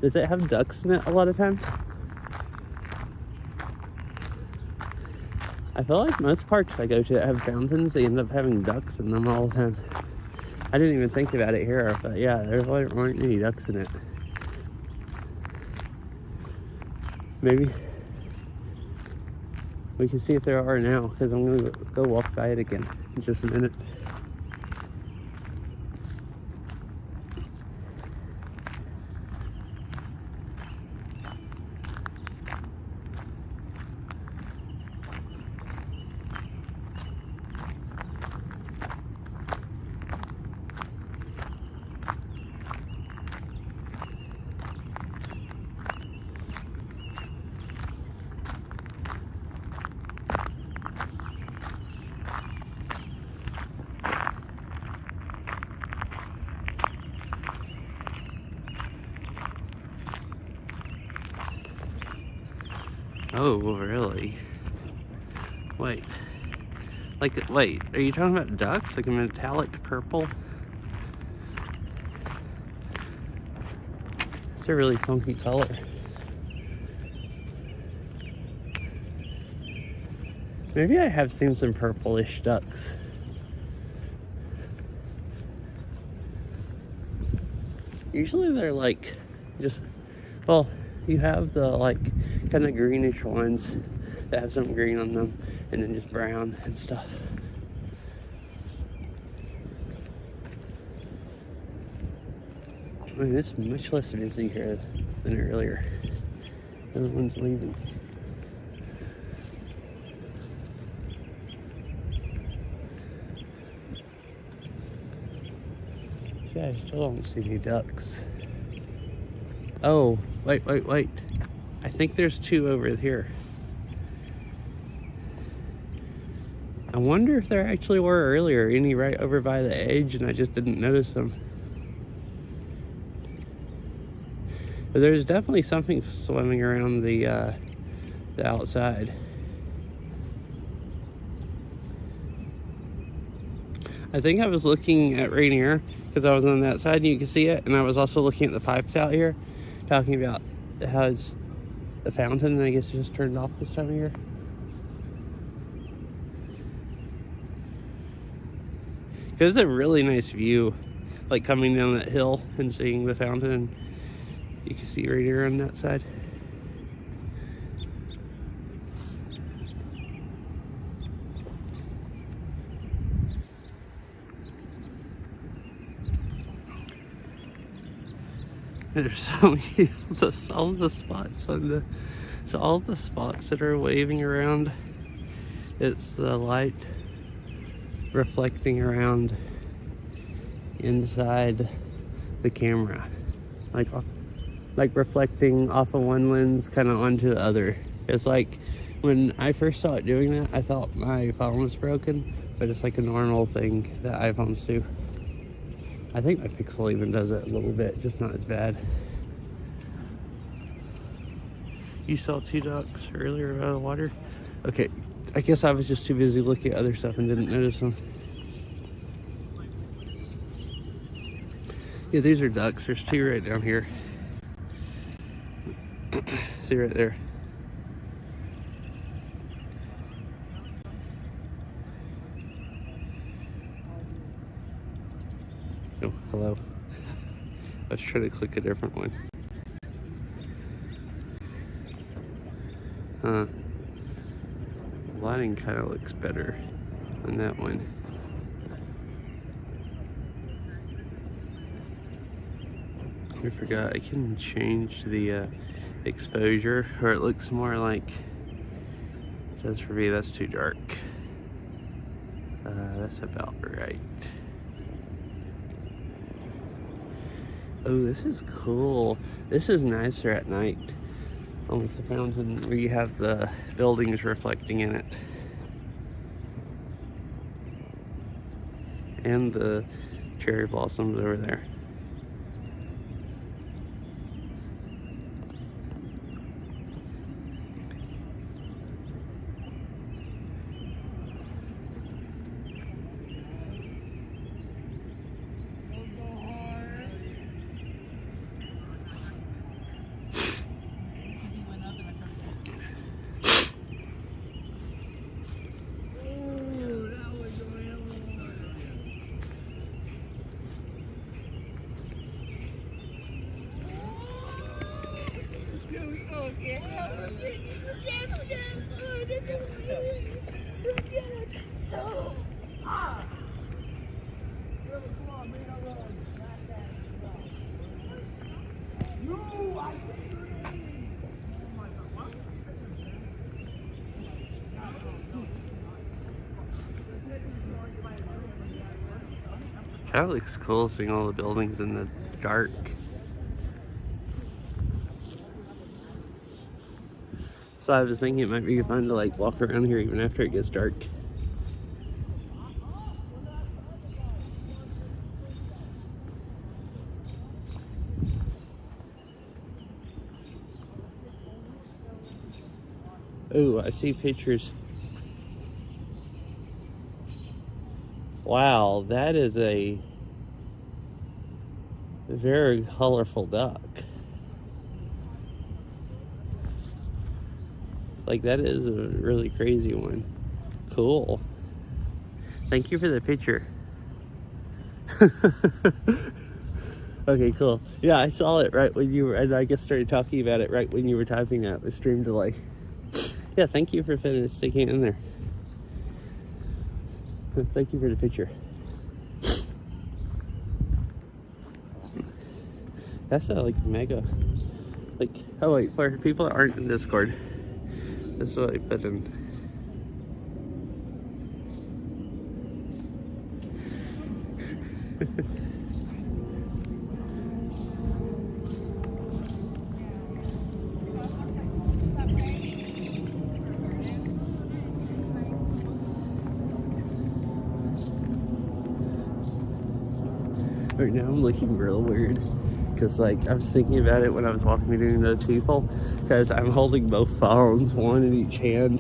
Speaker 3: Does it have ducks in it a lot of times? I feel like most parks I go to that have fountains, they end up having ducks in them all the time. I didn't even think about it here, but yeah, there weren't any ducks in it. Maybe we can see if there are now, because I'm going to go walk by it again in just a minute. Oh, really? Wait. Like, wait, are you talking about ducks? Like a metallic purple? It's a really funky color. Maybe I have seen some purplish ducks. Usually they're like, just, well, you have the like kind of greenish ones that have some green on them, and then just brown and stuff. I mean, it's much less busy here than earlier. Everyone's leaving. Yeah, I still don't see any ducks. Oh, wait. I think there's two over here. I wonder if there actually were earlier any right over by the edge and I just didn't notice them. But there's definitely something swimming around the outside. I think I was looking at Rainier because I was on that side and you can see it, and I was also looking at the pipes out here, talking about how it's the fountain, and I guess it just turned off this time of year. It was a really nice view, like coming down that hill and seeing the fountain. You can see Rainier on that side. There's so many, all the spots on the, so all the spots that are waving around, it's the light reflecting around inside the camera, like reflecting off of one lens kind of onto the other. It's like when I first saw it doing that, I thought my phone was broken, but it's like a normal thing that iPhones do. I think my Pixel even does it a little bit, just not as bad. You saw two ducks earlier out of the water? Okay, I guess I was just too busy looking at other stuff and didn't notice them. Yeah, these are ducks. There's two right down here. See right there. Oh, hello. I was trying to click a different one. The lighting kind of looks better on that one. I forgot I can change the exposure, or it looks more like, just for me, that's too dark. That's about right. Oh, this is cool. This is nicer at night. Almost the fountain where you have the buildings reflecting in it. And the cherry blossoms over there. That looks cool, seeing all the buildings in the dark. So I was thinking it might be fun to like walk around here even after it gets dark. Ooh, I see pictures. Wow, that is a very colorful duck. Like, that is a really crazy one. Cool. Thank you for the picture. Okay, cool. Yeah, I saw it right when you were, and I guess started talking about it right when you were typing that with stream delay. Yeah, thank you for sticking it in there. Thank you for the picture. That's like mega. Like, oh wait, for people that aren't in Discord, this is what I fit in. Right now I'm looking real weird because like I was thinking about it when I was walking between those people because I'm holding both phones, one in each hand.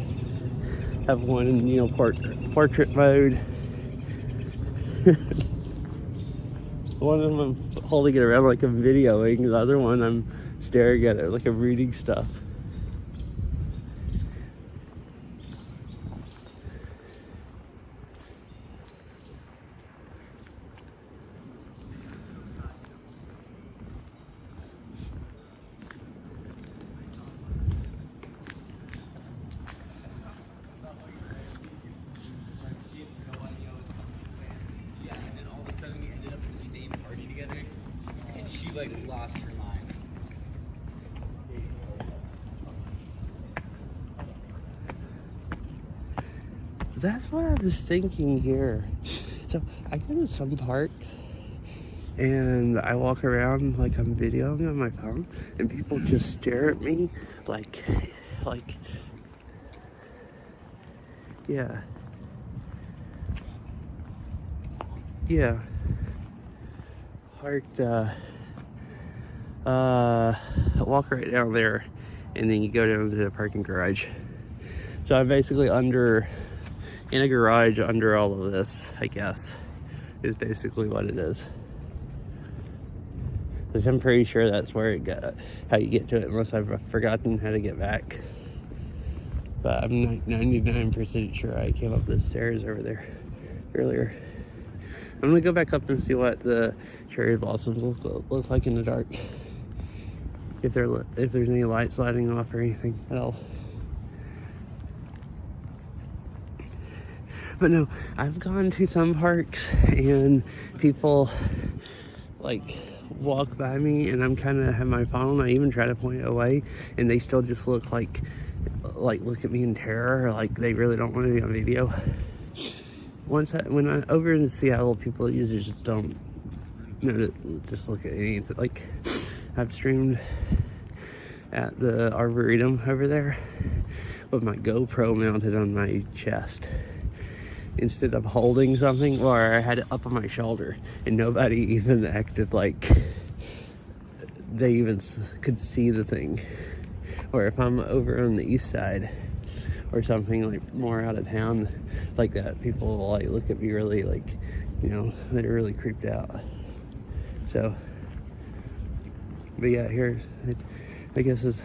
Speaker 3: Have one in, you know, portrait mode. One of them I'm holding it around like I'm videoing, the other one I'm staring at it like I'm reading stuff.
Speaker 5: Like lost her mind.
Speaker 3: That's what I was thinking here. So I go to some parks and I walk around like I'm videoing on my phone and people just stare at me like yeah. Parked walk right down there and then you go down to the parking garage. So I'm basically in a garage under all of this, I guess, is basically what it is. Because I'm pretty sure that's where how you get to it, unless I've forgotten how to get back. But I'm like 99% sure I came up the stairs over there earlier. I'm gonna go back up and see what the cherry blossoms look like in the dark. If there's any lights lighting off or anything at all. But no, I've gone to some parks and people like walk by me and I'm kind of have my phone. I even try to point it away and they still just look like look at me in terror, like they really don't want to be on video. When I over in Seattle, people usually just don't, you know, just look at anything. Like I've streamed at the Arboretum over there with my GoPro mounted on my chest instead of holding something, or I had it up on my shoulder and nobody even acted like they even could see the thing. Or if I'm over on the east side or something, like more out of town like that, people will like look at me really like, you know, they're really creeped out. So, but yeah, here I guess is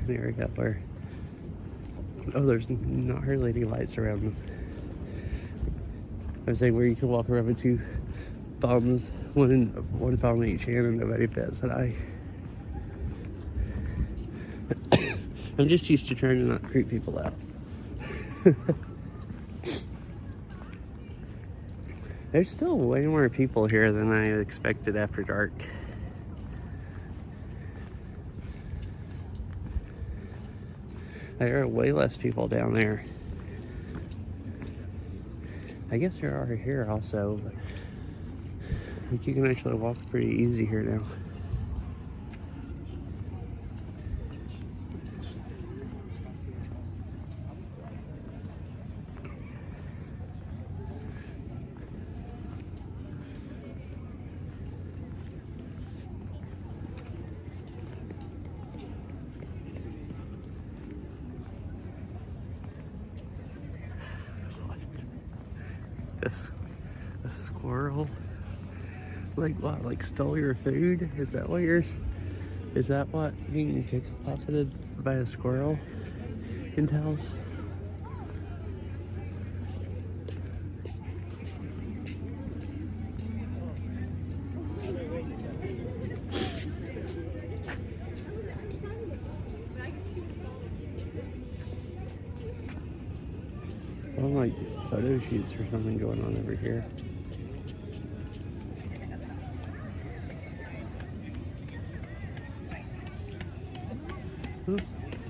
Speaker 3: an area where, oh, there's not hardly any lights around them. I was saying where you can walk around with two phones, one phone in each hand, and nobody bats an eye. I'm just used to trying to not creep people out. There's still way more people here than I expected after dark. There are way less people down there. I guess there are here also, but like you can actually walk pretty easy here now. a squirrel. Like what? Like stole your food? Is that what yours? Is that what being pickpocketed by a squirrel entails? Some like photo shoots or something going on over here.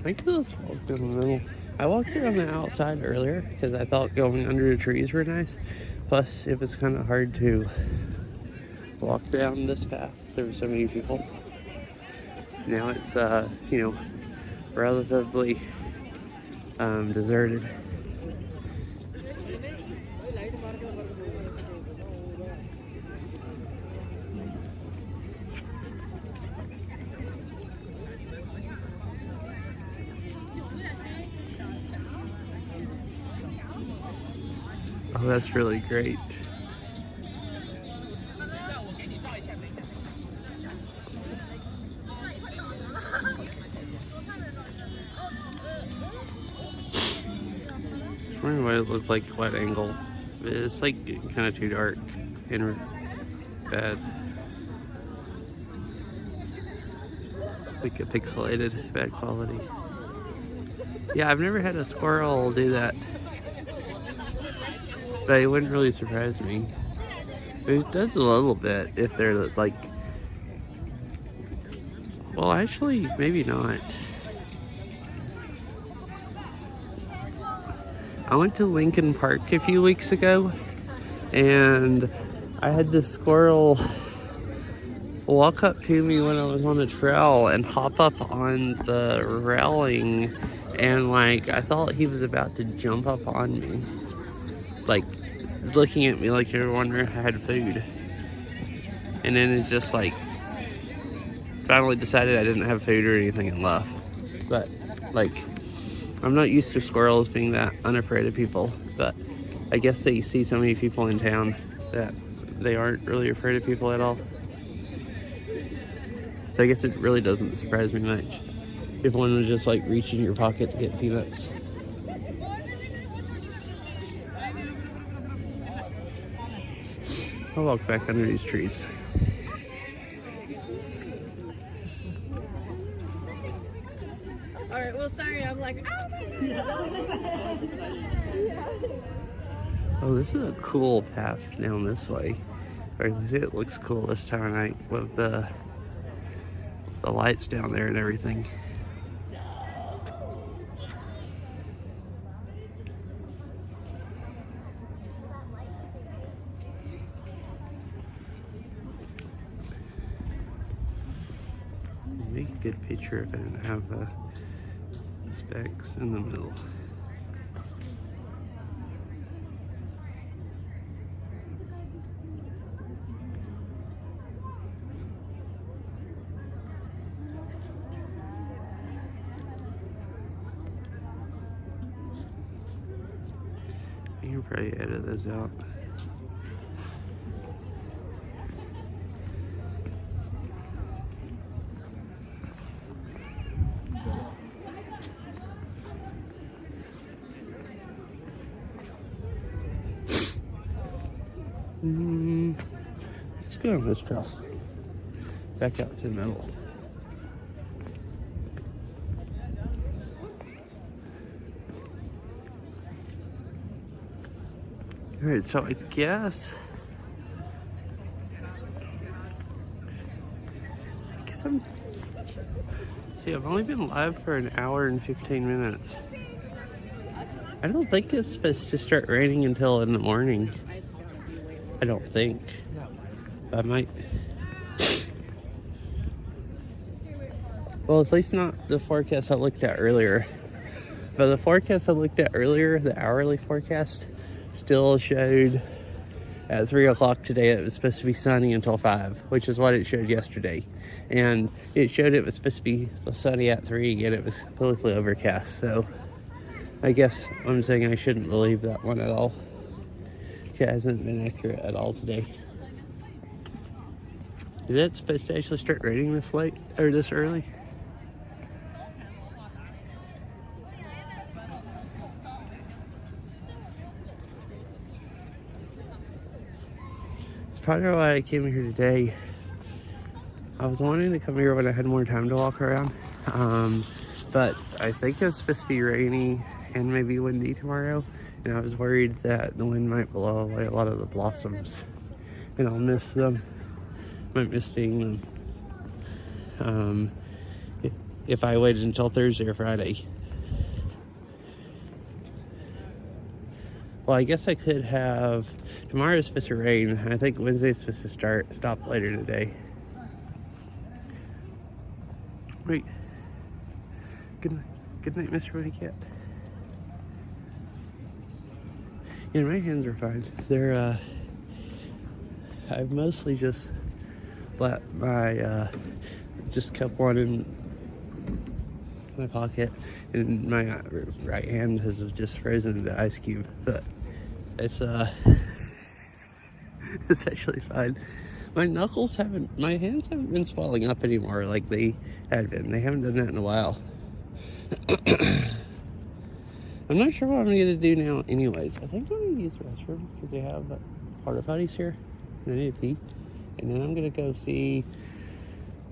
Speaker 3: I could just walk down the middle. I walked around the outside earlier because I thought going under the trees were nice. Plus, it was kind of hard to walk down this path. There were so many people. Now it's, relatively deserted. Oh, that's really great. I wonder what it looked like wide angle. It's like kind of too dark and bad. Like a pixelated, bad quality. Yeah, I've never had a squirrel do that. But it wouldn't really surprise me. It does a little bit if they're like... Well, actually, maybe not. I went to Lincoln Park a few weeks ago, and I had this squirrel walk up to me when I was on the trail and hop up on the railing, and like I thought he was about to jump up on me, like looking at me like you were wondering if I had food. And then it's just like finally decided I didn't have food or anything and left. But like, I'm not used to squirrels being that unafraid of people, but I guess they see so many people in town that they aren't really afraid of people at all. So I guess it really doesn't surprise me much if one would just like reach in your pocket to get peanuts. I'll walk back under these trees.
Speaker 4: Alright, well, sorry, I'm like, oh my God.
Speaker 3: Oh, this is a cool path down this way. Or at least it looks cool this time of night with the lights down there and everything. Make a good picture if I didn't have specks in the middle. You can probably edit this out. Let's go on this trail. Back out to the middle. Alright, so I guess I've only been live for an hour and 15 minutes. I don't think it's supposed to start raining until in the morning. I don't think. I might. Well, at least not the forecast I looked at earlier. But the forecast I looked at earlier, the hourly forecast, still showed at 3 o'clock today it was supposed to be sunny until 5, which is what it showed yesterday. And it showed it was supposed to be sunny at 3, and it was completely overcast. So I guess I'm saying I shouldn't believe that one at all. hasn't been accurate at all today. Is it supposed to actually start raining this late or this early? It's probably why I came here today. I was wanting to come here when I had more time to walk around, but I think it's supposed to be rainy and maybe windy tomorrow, and I was worried that the wind might blow away a lot of the blossoms, and I'll miss them. Might miss seeing them. If I waited until Thursday or Friday. Well, I guess I could have. Tomorrow's supposed to rain. I think Wednesday's supposed to stop later today. Wait. Good night, Mr. Bunny Cat. Yeah, my hands are fine. They're, I've mostly just let my, just kept one in my pocket, and my right hand has just frozen into ice cube, but it's, it's actually fine. My hands haven't been swelling up anymore like they had been. They haven't done that in a while. I'm not sure what I'm gonna do now anyways. I think I'm gonna use the restroom because they have porta potties here and I need to pee. And then I'm gonna go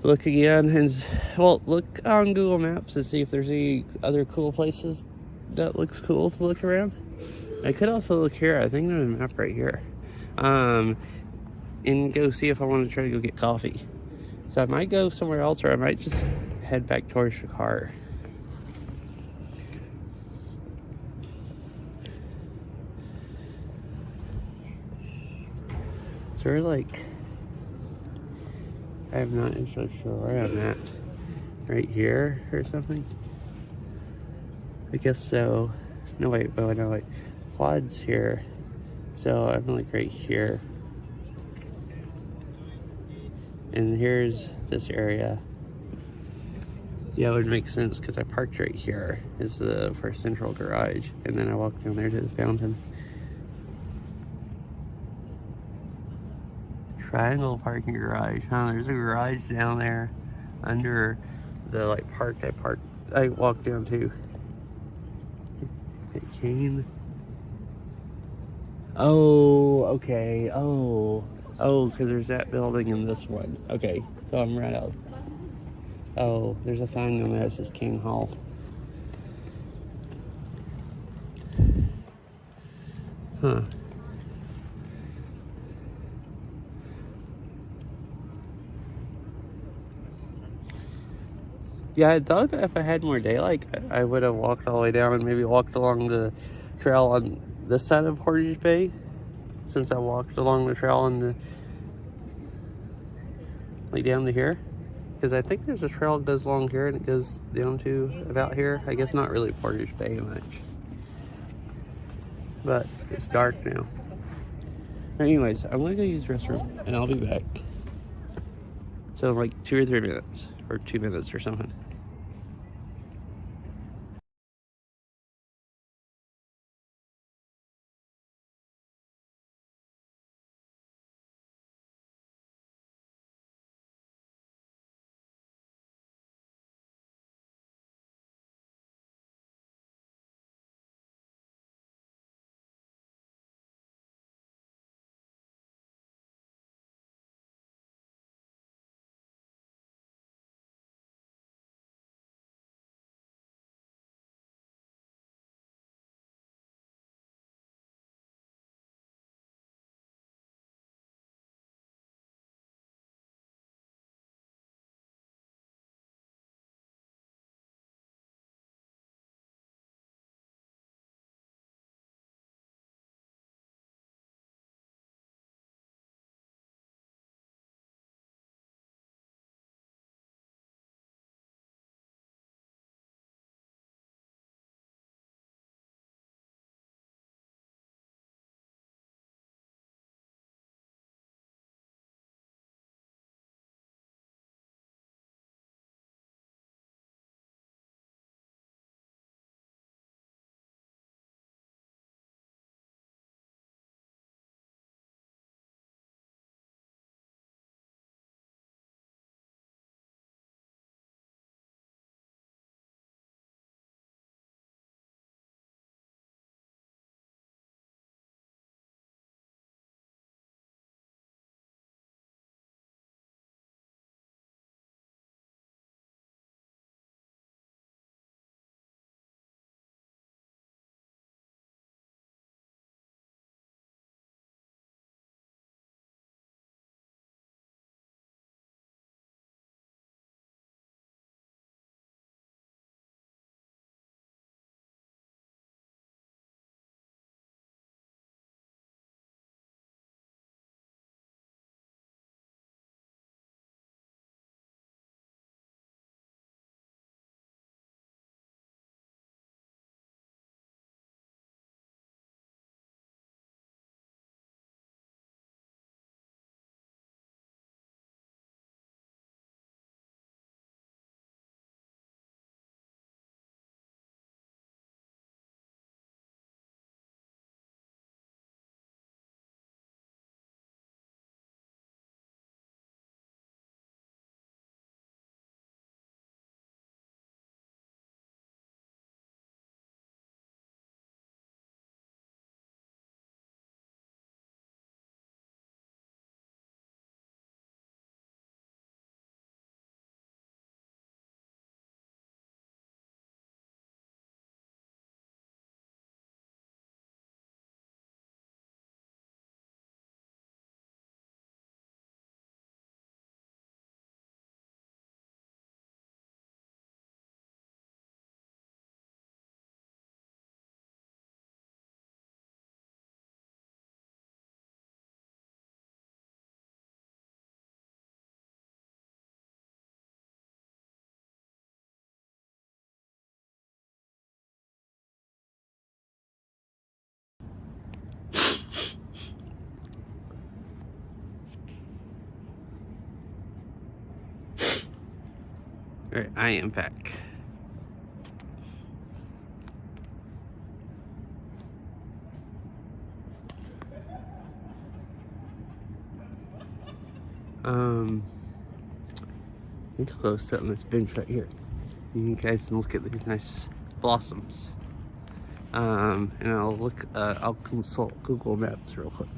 Speaker 3: look again and, well, look on Google Maps and see if there's any other cool places that looks cool to look around. I could also look here. I think there's a map right here. And go see if I want to try to go get coffee. So I might go somewhere else, or I might just head back towards the car. So we're like, I'm not actually sure where I'm at. Right here or something? I guess so. No, wait. Quad's here. So I'm like right here. And here's this area. Yeah, it would make sense because I parked right here is the first central garage. And then I walked down there to the fountain. Triangle parking garage, huh? There's a garage down there under the park I walked down to. It came. Oh, okay. Oh, because there's that building and this one. Okay, so I'm right out. Oh, there's a sign on there that says King Hall. Huh. Yeah, I thought that if I had more daylight, I would have walked all the way down and maybe walked along the trail on this side of Portage Bay, since I walked along the trail on the down to here. Because I think there's a trail that goes along here and it goes down to about here. I guess not really Portage Bay much. But it's dark now. Anyways, I'm gonna go use the restroom and I'll be back. So like 2 or 3 minutes, or 2 minutes or something. Alright, I am back. I'm close to on this bench right here. You guys can look at these nice blossoms. And I'll consult Google Maps real quick.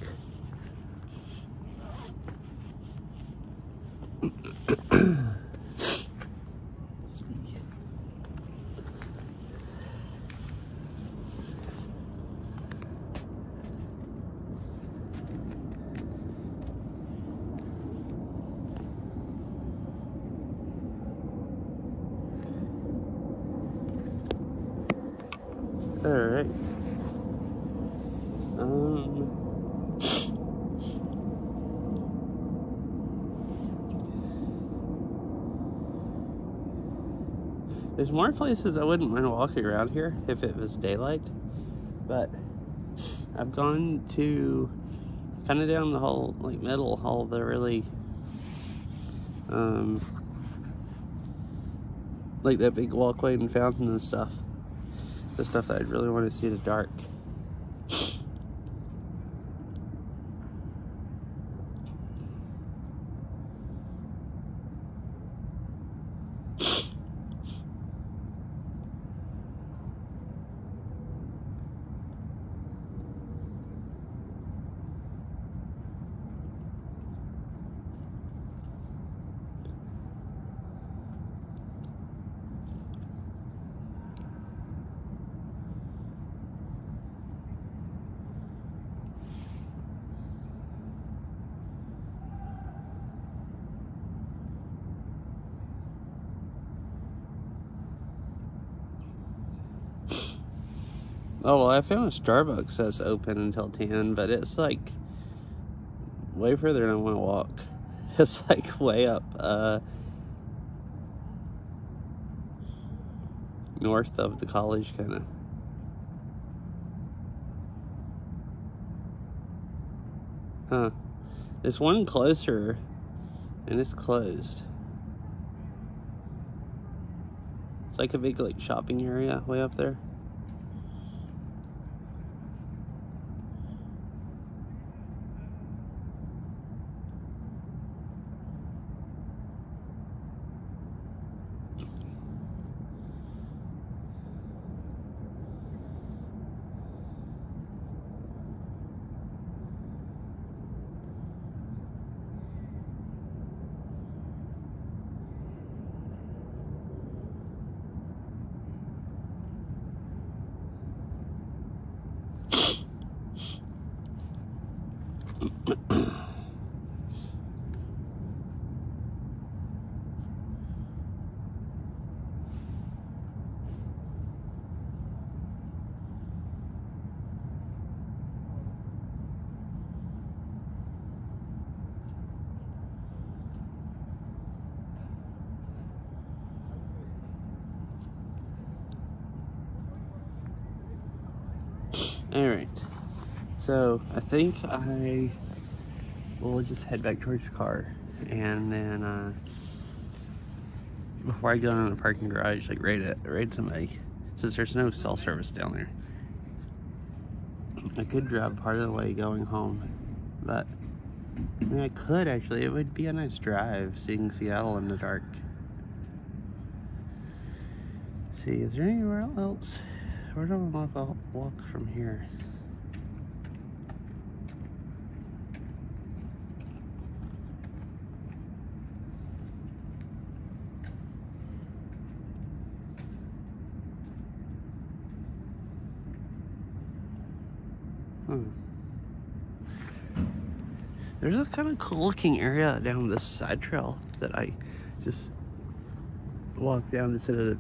Speaker 3: Alright. There's more places I wouldn't mind walking around here if it was daylight, but I've gone to kind of down the whole, like, middle, all the really, like that big walkway and fountain and stuff. The stuff that I'd really want to see in the dark. Oh, well, I found a Starbucks that's open until 10, but it's like way further than I want to walk. It's like way up north of the college, kind of. Huh. There's one closer, and it's closed. It's like a big, like, shopping area way up there. Alright, so I think I will just head back towards the car, and then before I go in the parking garage, like raid somebody, since there's no cell service down there. I could drive part of the way going home, but I mean, I could actually. It would be a nice drive seeing Seattle in the dark. Let's see, is there anywhere else? Where do I walk from here? There's a kind of cool looking area down this side trail that I just walk down instead of the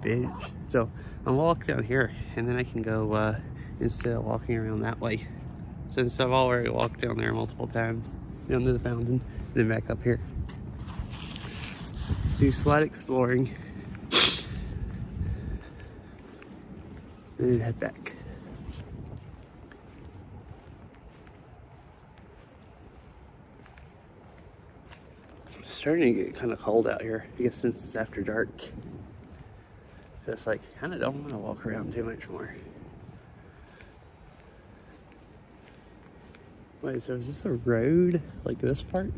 Speaker 3: bench. So I'll walk down here, and then I can go instead of walking around that way. Since I've already walked down there multiple times, down to the fountain, then back up here. Do slight exploring, then head back. starting to get kind of cold out here. I guess since it's after dark. Just like, I kind of don't want to walk around too much more. Wait, so is this a road? Like this part?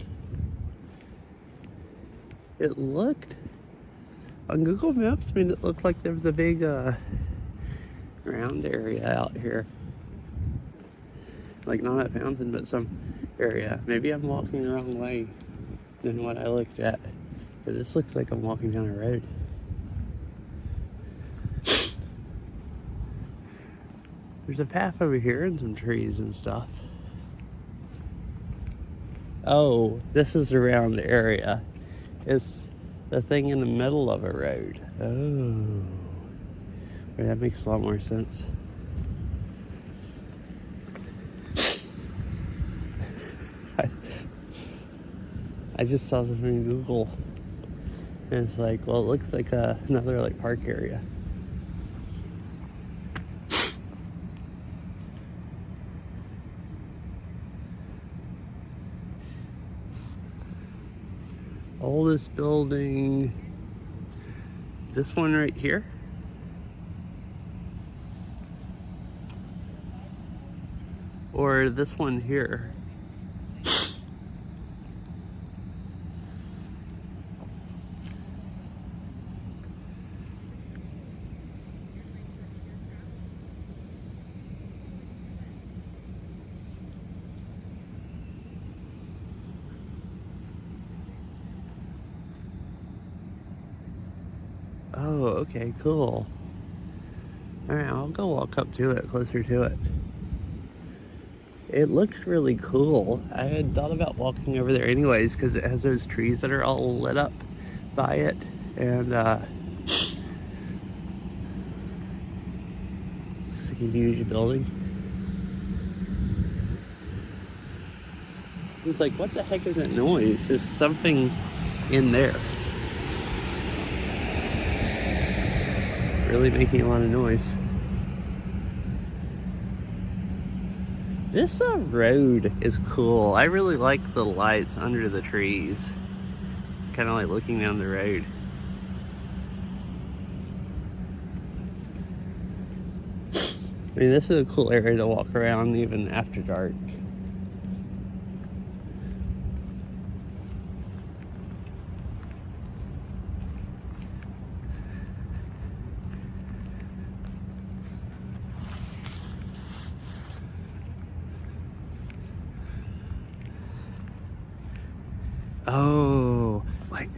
Speaker 3: It looked, on Google Maps, I mean, it looked like there was a big round area out here. Like not a fountain, but some area. Maybe I'm walking the wrong way than what I looked at. Because this looks like I'm walking down a road. There's a path over here and some trees and stuff. Oh, this is a round area. It's the thing in the middle of a road. Oh. Well, that makes a lot more sense. I just saw something in Google. And it's like, well, it looks like another like park area. Oldest building, this one right here? Or this one here? Oh, okay, cool. Alright, I'll go walk up to it, closer to it. It looks really cool. I had thought about walking over there anyways, because it has those trees that are all lit up by it. And, it's like a huge building. It's like, what the heck is that noise? There's something in there. Really making a lot of noise. This road is cool. I really like the lights under the trees. Kind of like looking down the road. I mean, this is a cool area to walk around even after dark. Oh, wait.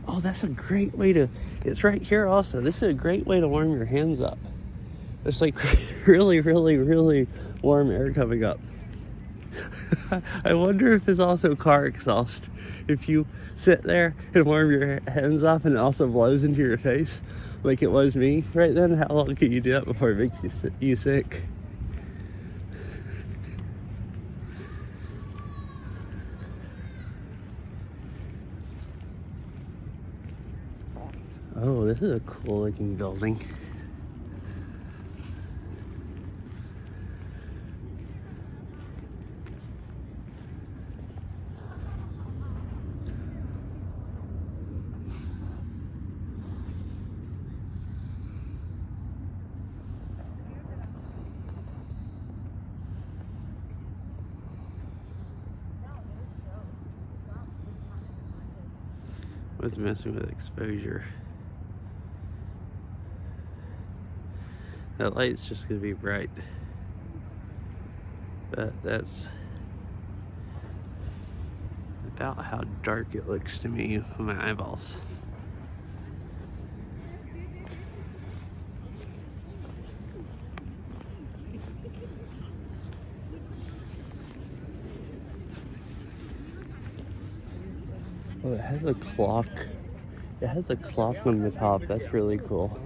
Speaker 3: Oh, that's a great way to, it's right here also. This is a great way to warm your hands up. There's like really, really, really warm air coming up. I wonder if it's also car exhaust. If you sit there and warm your hands up and it also blows into your face, like it was me right then, how long can you do that before it makes you sick? Oh, this is a cool looking building. I was messing with exposure. That light's just gonna be bright. But that's about how dark it looks to me with my eyeballs. Oh, it has a clock. It has a clock on the top. That's really cool.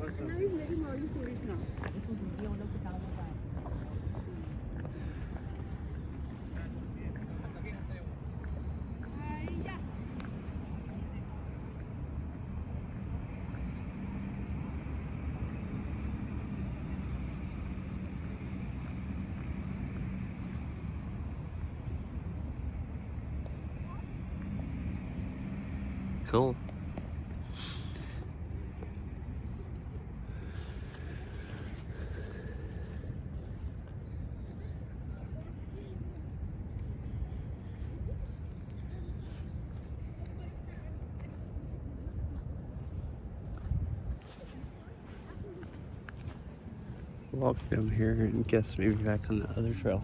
Speaker 3: cool. Walk down here and guess maybe back on the other trail.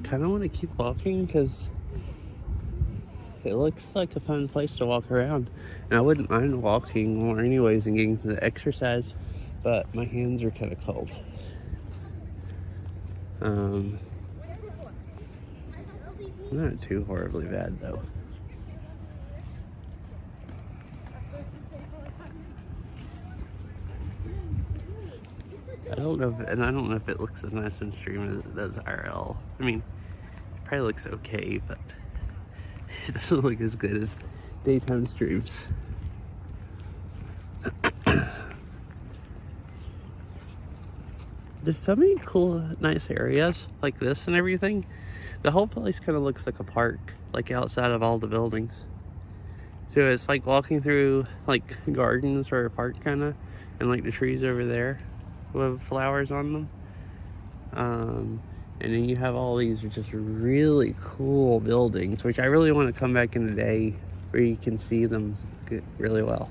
Speaker 3: Kind of want to keep walking because it looks like a fun place to walk around. And I wouldn't mind walking more anyways and getting the exercise, but my hands are kind of cold. Not too horribly bad though. I don't know if it looks as nice in stream as it does IRL. I mean, it probably looks okay, but it doesn't look as good as daytime streams. There's so many cool, nice areas like this and everything. The whole place kind of looks like a park, like outside of all the buildings. So it's like walking through like gardens or a park kind of, and like the trees over there with flowers on them. And then you have all these just really cool buildings, which I really want to come back in the day where you can see them really well.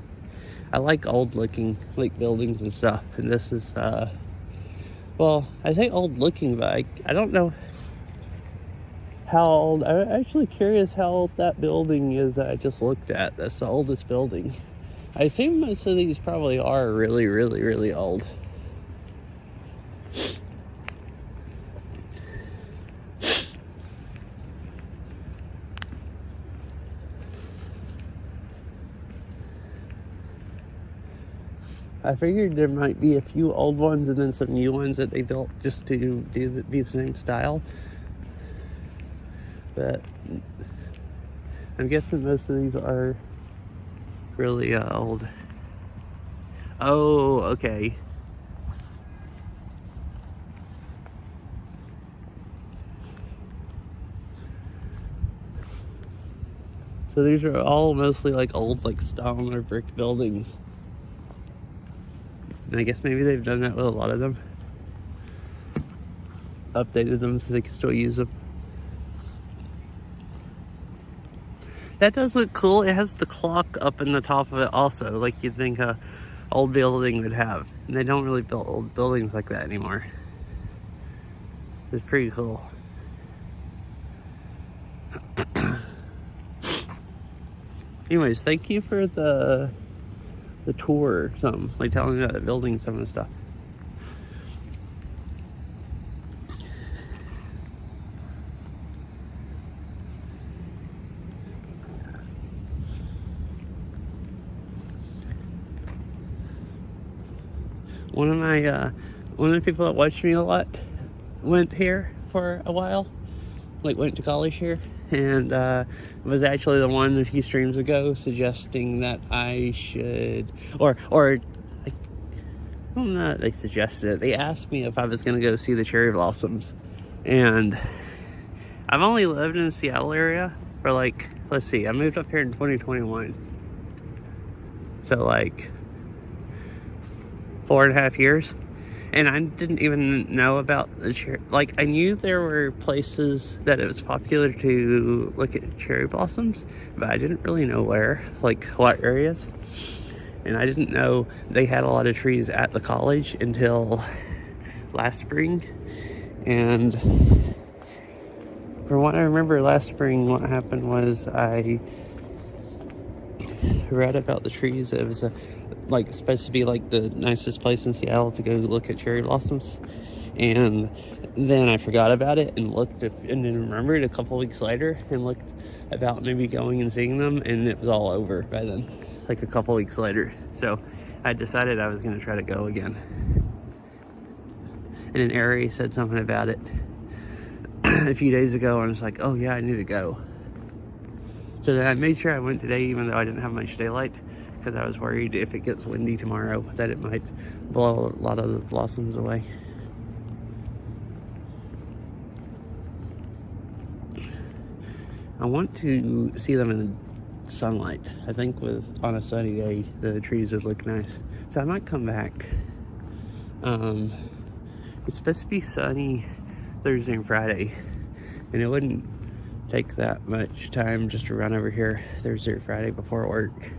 Speaker 3: I like old looking like buildings and stuff, and this is well, I say old looking, but I don't know how old. I'm actually curious how old that building is that I just looked at. That's the oldest building. I assume most of these probably are really, really, really old. I figured there might be a few old ones and then some new ones that they built just to be the same style. But I'm guessing most of these are really old. Oh, okay. So these are all mostly like old like stone or brick buildings. And I guess maybe they've done that with a lot of them. Updated them so they can still use them. That does look cool. It has the clock up in the top of it also, like you'd think a old building would have. And they don't really build old buildings like that anymore. It's pretty cool. Anyways, thank you for the tour, like telling me about the building, some of the stuff. One of the people that watched me a lot went here for a while, like went to college here, and was actually the one a few streams ago suggesting that I should, or I don't know, they suggested it. They asked me if I was going to go see the cherry blossoms, and I've only lived in the Seattle area for like, let's see, I moved up here in 2021, so like 4.5 years. And I didn't even know about the cherry. Like, I knew there were places that it was popular to look at cherry blossoms, but I didn't really know where, like what areas. And I didn't know they had a lot of trees at the college until last spring. And from what I remember last spring, what happened was I read about the trees. It was like supposed to be like the nicest place in Seattle to go look at cherry blossoms, and then I forgot about it and and then remembered a couple weeks later and looked about maybe going and seeing them, and it was all over by then, like a couple weeks later. So I decided I was going to try to go again. And then Ari said something about it a few days ago, and I was like, oh yeah, I need to go. So then I made sure I went today, even though I didn't have much daylight, because I was worried if it gets windy tomorrow that it might blow a lot of the blossoms away. I want to see them in sunlight. I think on a sunny day, the trees would look nice. So I might come back. It's supposed to be sunny Thursday and Friday, and it wouldn't take that much time just to run over here Thursday or Friday before work.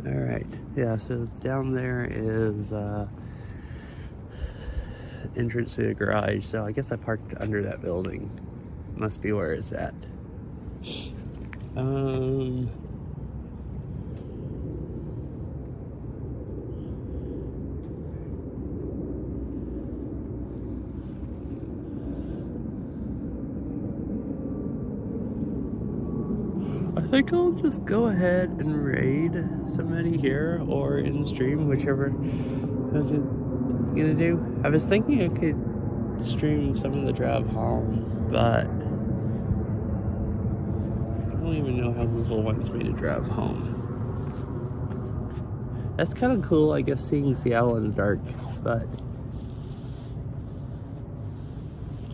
Speaker 3: All right, yeah, so down there is entrance to the garage, so I guess I parked under that building. Must be where it's at. I think I'll just go ahead and raid somebody here or in stream, whichever I was gonna do. I was thinking I could stream some of the drive home, but I don't even know how Google wants me to drive home. That's kind of cool, I guess, seeing Seattle in the dark, but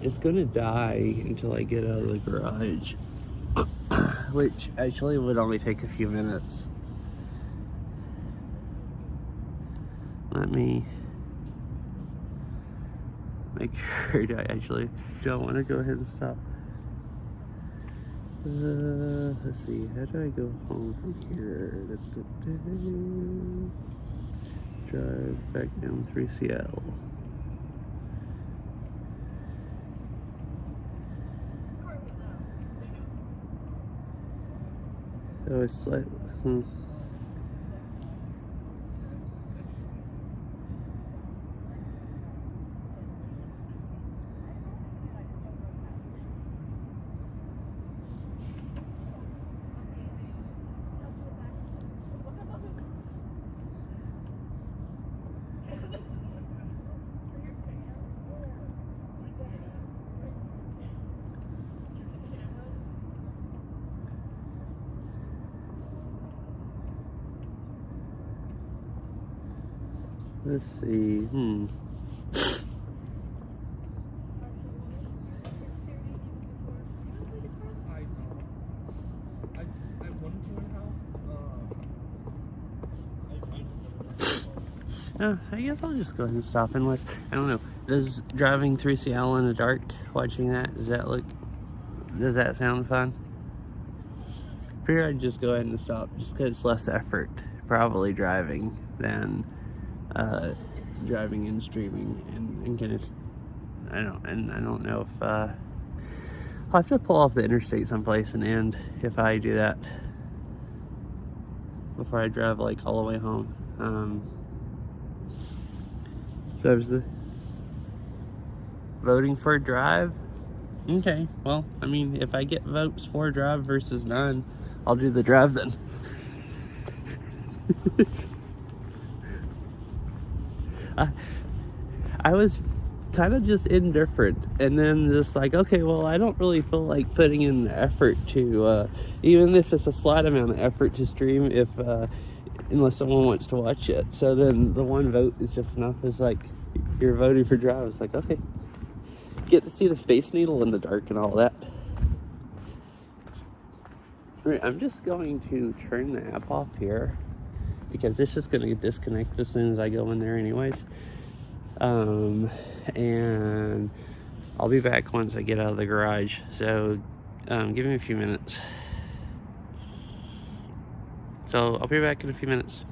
Speaker 3: it's gonna die until I get out of the garage, which actually would only take a few minutes. Let me make sure I actually don't want to go ahead and stop. Let's see, how do I go home from here? Drive back down through Seattle. Oh, it's slightly. Let's see. I guess I'll just go ahead and stop unless, I don't know, does driving through Seattle in the dark, watching that, does that sound fun? Figure I'd just go ahead and stop, just because it's less effort, probably driving, than driving and streaming, and kind of, I don't know if, I'll have to pull off the interstate someplace and end if I do that before I drive, like, all the way home. So I was voting for a drive. Okay, well, I mean, if I get votes for a drive versus none, I'll do the drive then. I was kind of just indifferent, and then just like, okay, well, I don't really feel like putting in the effort to, even if it's a slight amount of effort to stream, unless someone wants to watch it. So then the one vote is just enough. It's like, you're voting for drive. It's like, okay, get to see the Space Needle in the dark and all that. All right, I'm just going to turn the app off here because it's just going to disconnect as soon as I go in there anyways. And I'll be back once I get out of the garage. So give me a few minutes. So I'll be back in a few minutes.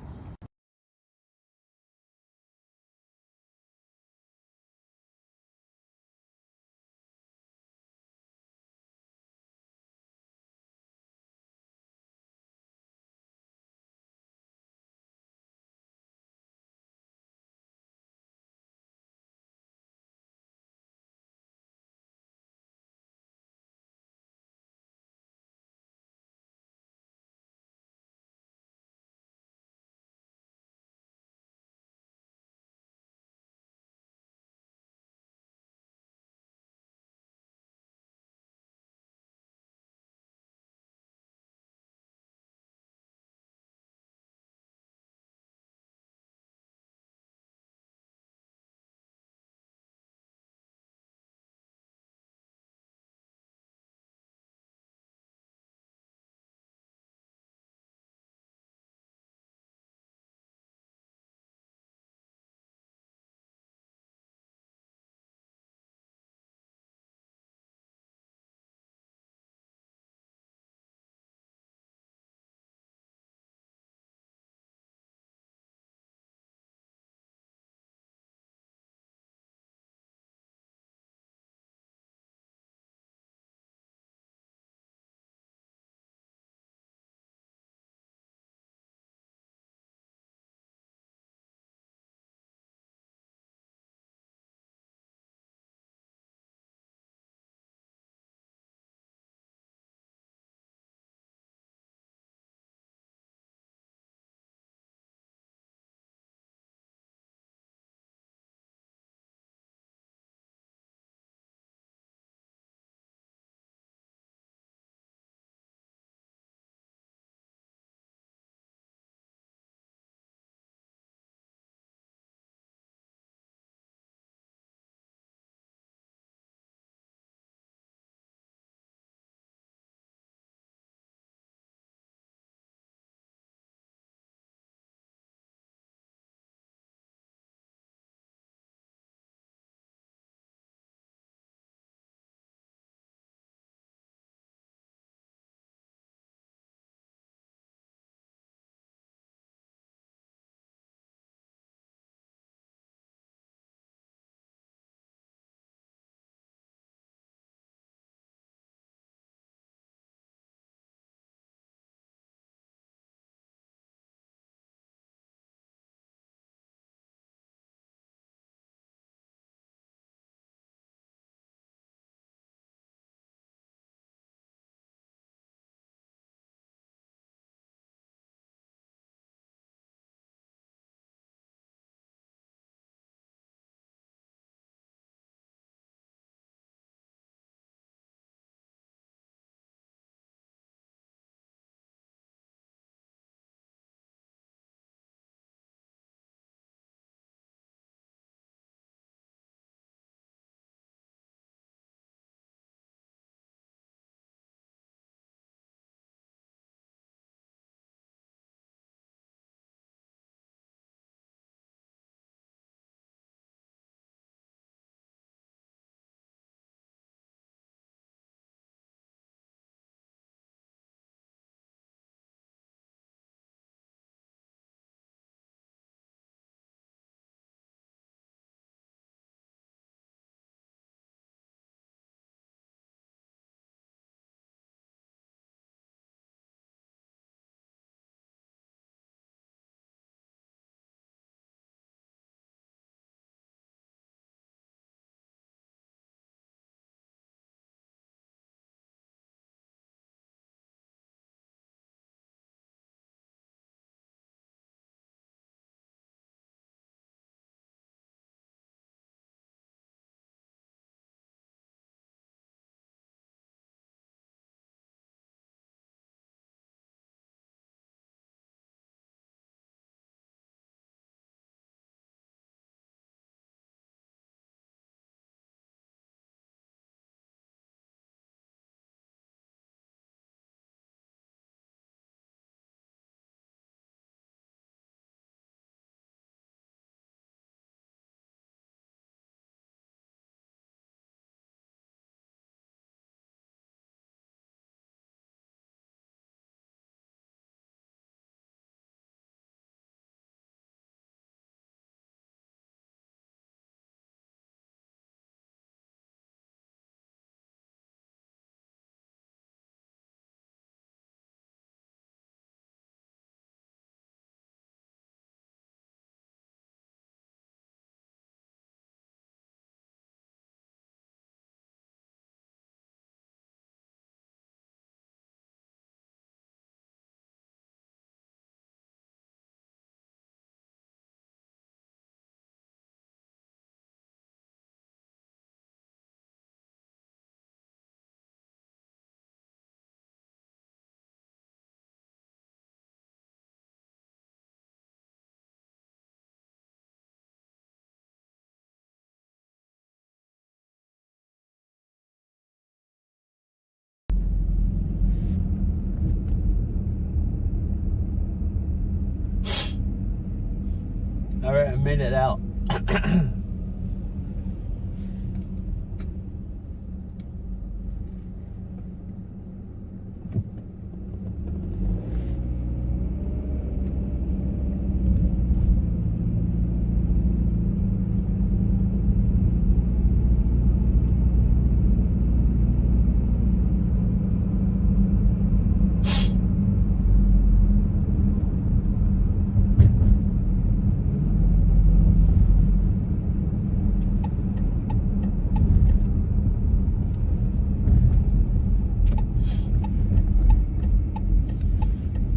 Speaker 3: Alright, I made it out.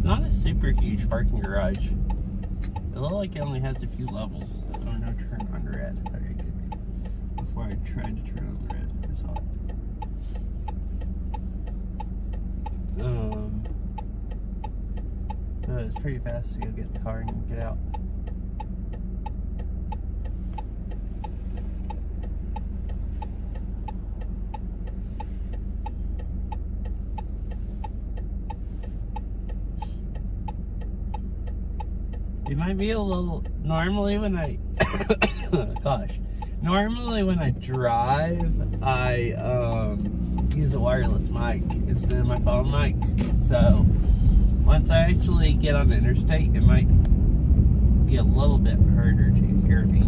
Speaker 3: Not a super huge parking garage. It looks like it only has a few levels. Oh no, turn on red. Very good. Before I tried to turn on red, I saw it. So it's pretty fast to go get in the car and get out. It might be a little, normally when I, normally when I drive, I use a wireless mic instead of my phone mic. So once I actually get on the interstate, it might be a little bit harder to hear me.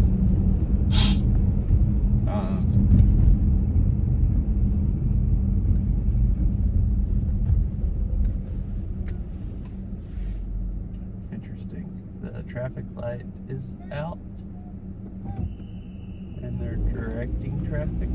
Speaker 3: Interesting. The traffic light is out and they're directing traffic.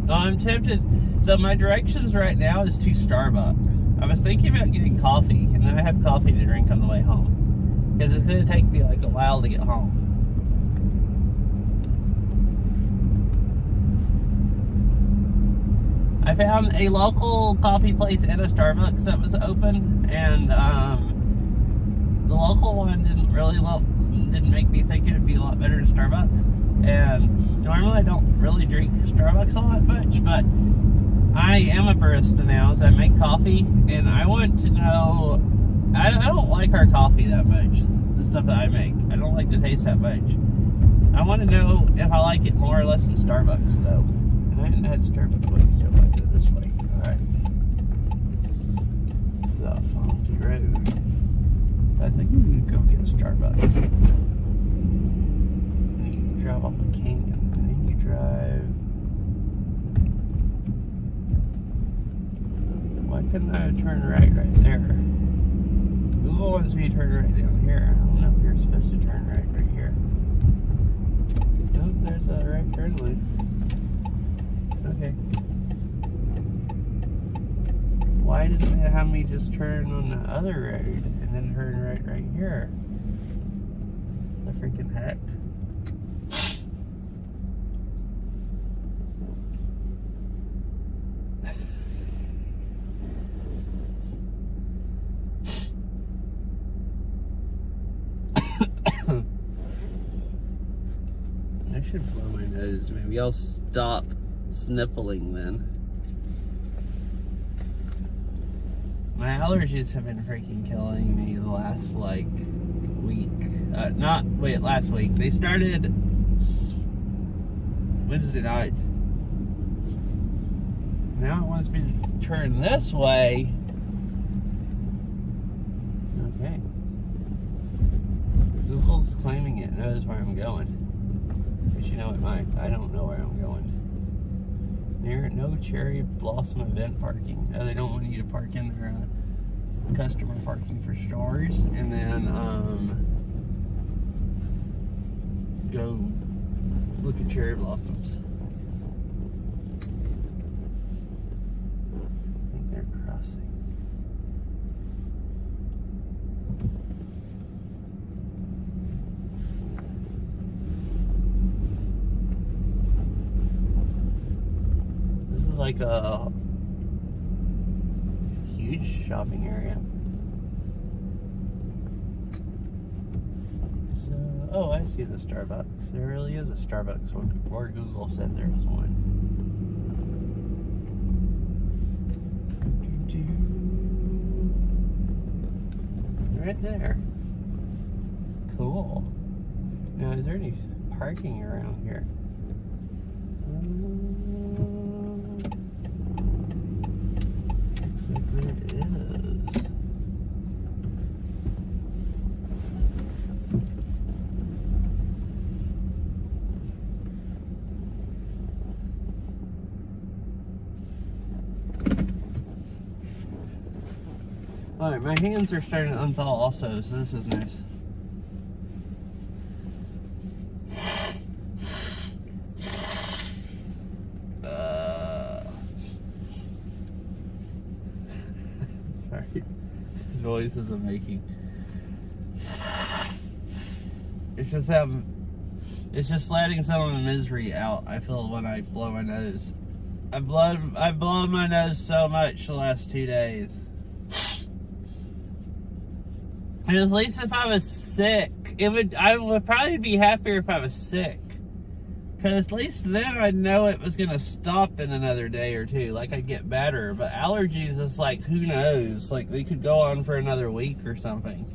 Speaker 3: I'm tempted. So my directions right now is to Starbucks. I was thinking about getting coffee, and then I have coffee to drink on the way home, because it's going to take me like a while to get home. I found a local coffee place at a Starbucks that was open, and the local one didn't make me think it would be a lot better than Starbucks. And normally I don't really drink Starbucks a lot much, but I am a barista now, so I make coffee, and I want to know, I don't like our coffee that much, the stuff that I make. I don't like the taste that much. I want to know if I like it more or less than Starbucks, though. And I hadn't had Starbucks wings, so I might go this way. Alright. It's a funky road. So I think we need to go get a Starbucks. Drive off a canyon, and then you drive. Why couldn't I turn right there? Google wants me to turn right down here. I don't know if you're supposed to turn right here. Nope, there's a right turn lane. Okay. Why didn't it have me just turn on the other road and then turn right here? The freaking heck. I should blow my nose. Maybe I'll stop sniffling then. My allergies have been freaking killing me the last like week. Last week. They started Wednesday night. Now it wants me to turn this way. Okay. Google's claiming it knows where I'm going. But you know it might. I don't know where I'm going. Near no cherry blossom event parking. Oh, they don't want you to park in their customer parking for stores, and then go look at cherry blossoms. I think they're crossing. is like a huge shopping area. So, oh, I see the Starbucks. There really is a Starbucks, or Google said there was one. Right there. Cool. Now, is there any parking around here? Looks like there is. Alright, my hands are starting to unthaw also, so this is nice. Sorry. These noises I'm making. It's just letting some of the misery out, I feel, when I blow my nose. I've blown my nose so much the last 2 days. And at least if I was sick, I would probably be happier if I was sick. Because at least then I'd know it was going to stop in another day or two. Like, I'd get better. But allergies is like, who knows? Like, they could go on for another week or something.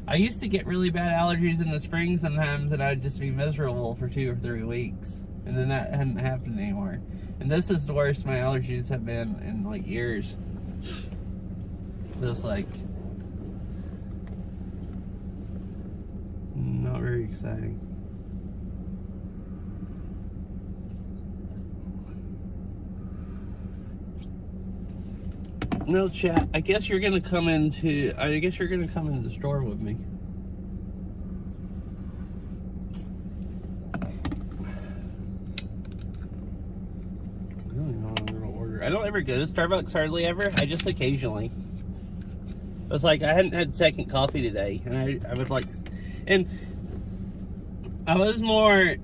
Speaker 3: I used to get really bad allergies in the spring sometimes, and I'd just be miserable for 2 or 3 weeks. And then that hadn't happened anymore. And this is the worst my allergies have been in, like, years. Just like, not very exciting. No, chat. I guess you're gonna come into the store with me. I don't even know what I'm gonna order. I don't ever go to Starbucks hardly ever. I just occasionally. It was like I hadn't had second coffee today, and I was like, and I was more,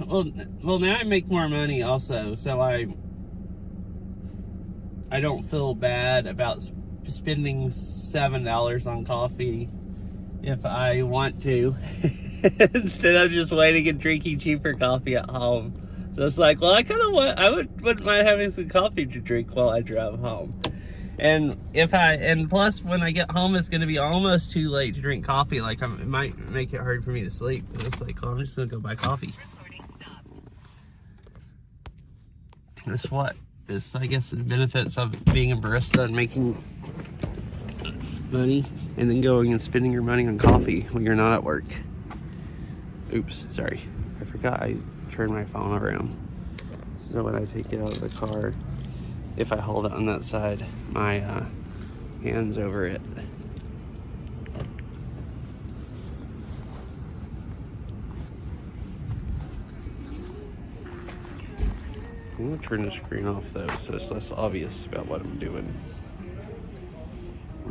Speaker 3: well now I make more money also, so I don't feel bad about spending $7 on coffee if I want to, instead of just waiting and drinking cheaper coffee at home. So it's like, well, I wouldn't mind having some coffee to drink while I drive home. And plus when I get home, it's going to be almost too late to drink coffee. Like, it might make it hard for me to sleep. And it's like, well, I'm just going to go buy coffee. That's what is, I guess, the benefits of being a barista and making money and then going and spending your money on coffee when you're not at work. Oops, sorry. I forgot I turned my phone around. So when I take it out of the car, if I hold it on that side, my hand's over it. I'm gonna turn the screen off though, so it's less obvious about what I'm doing. I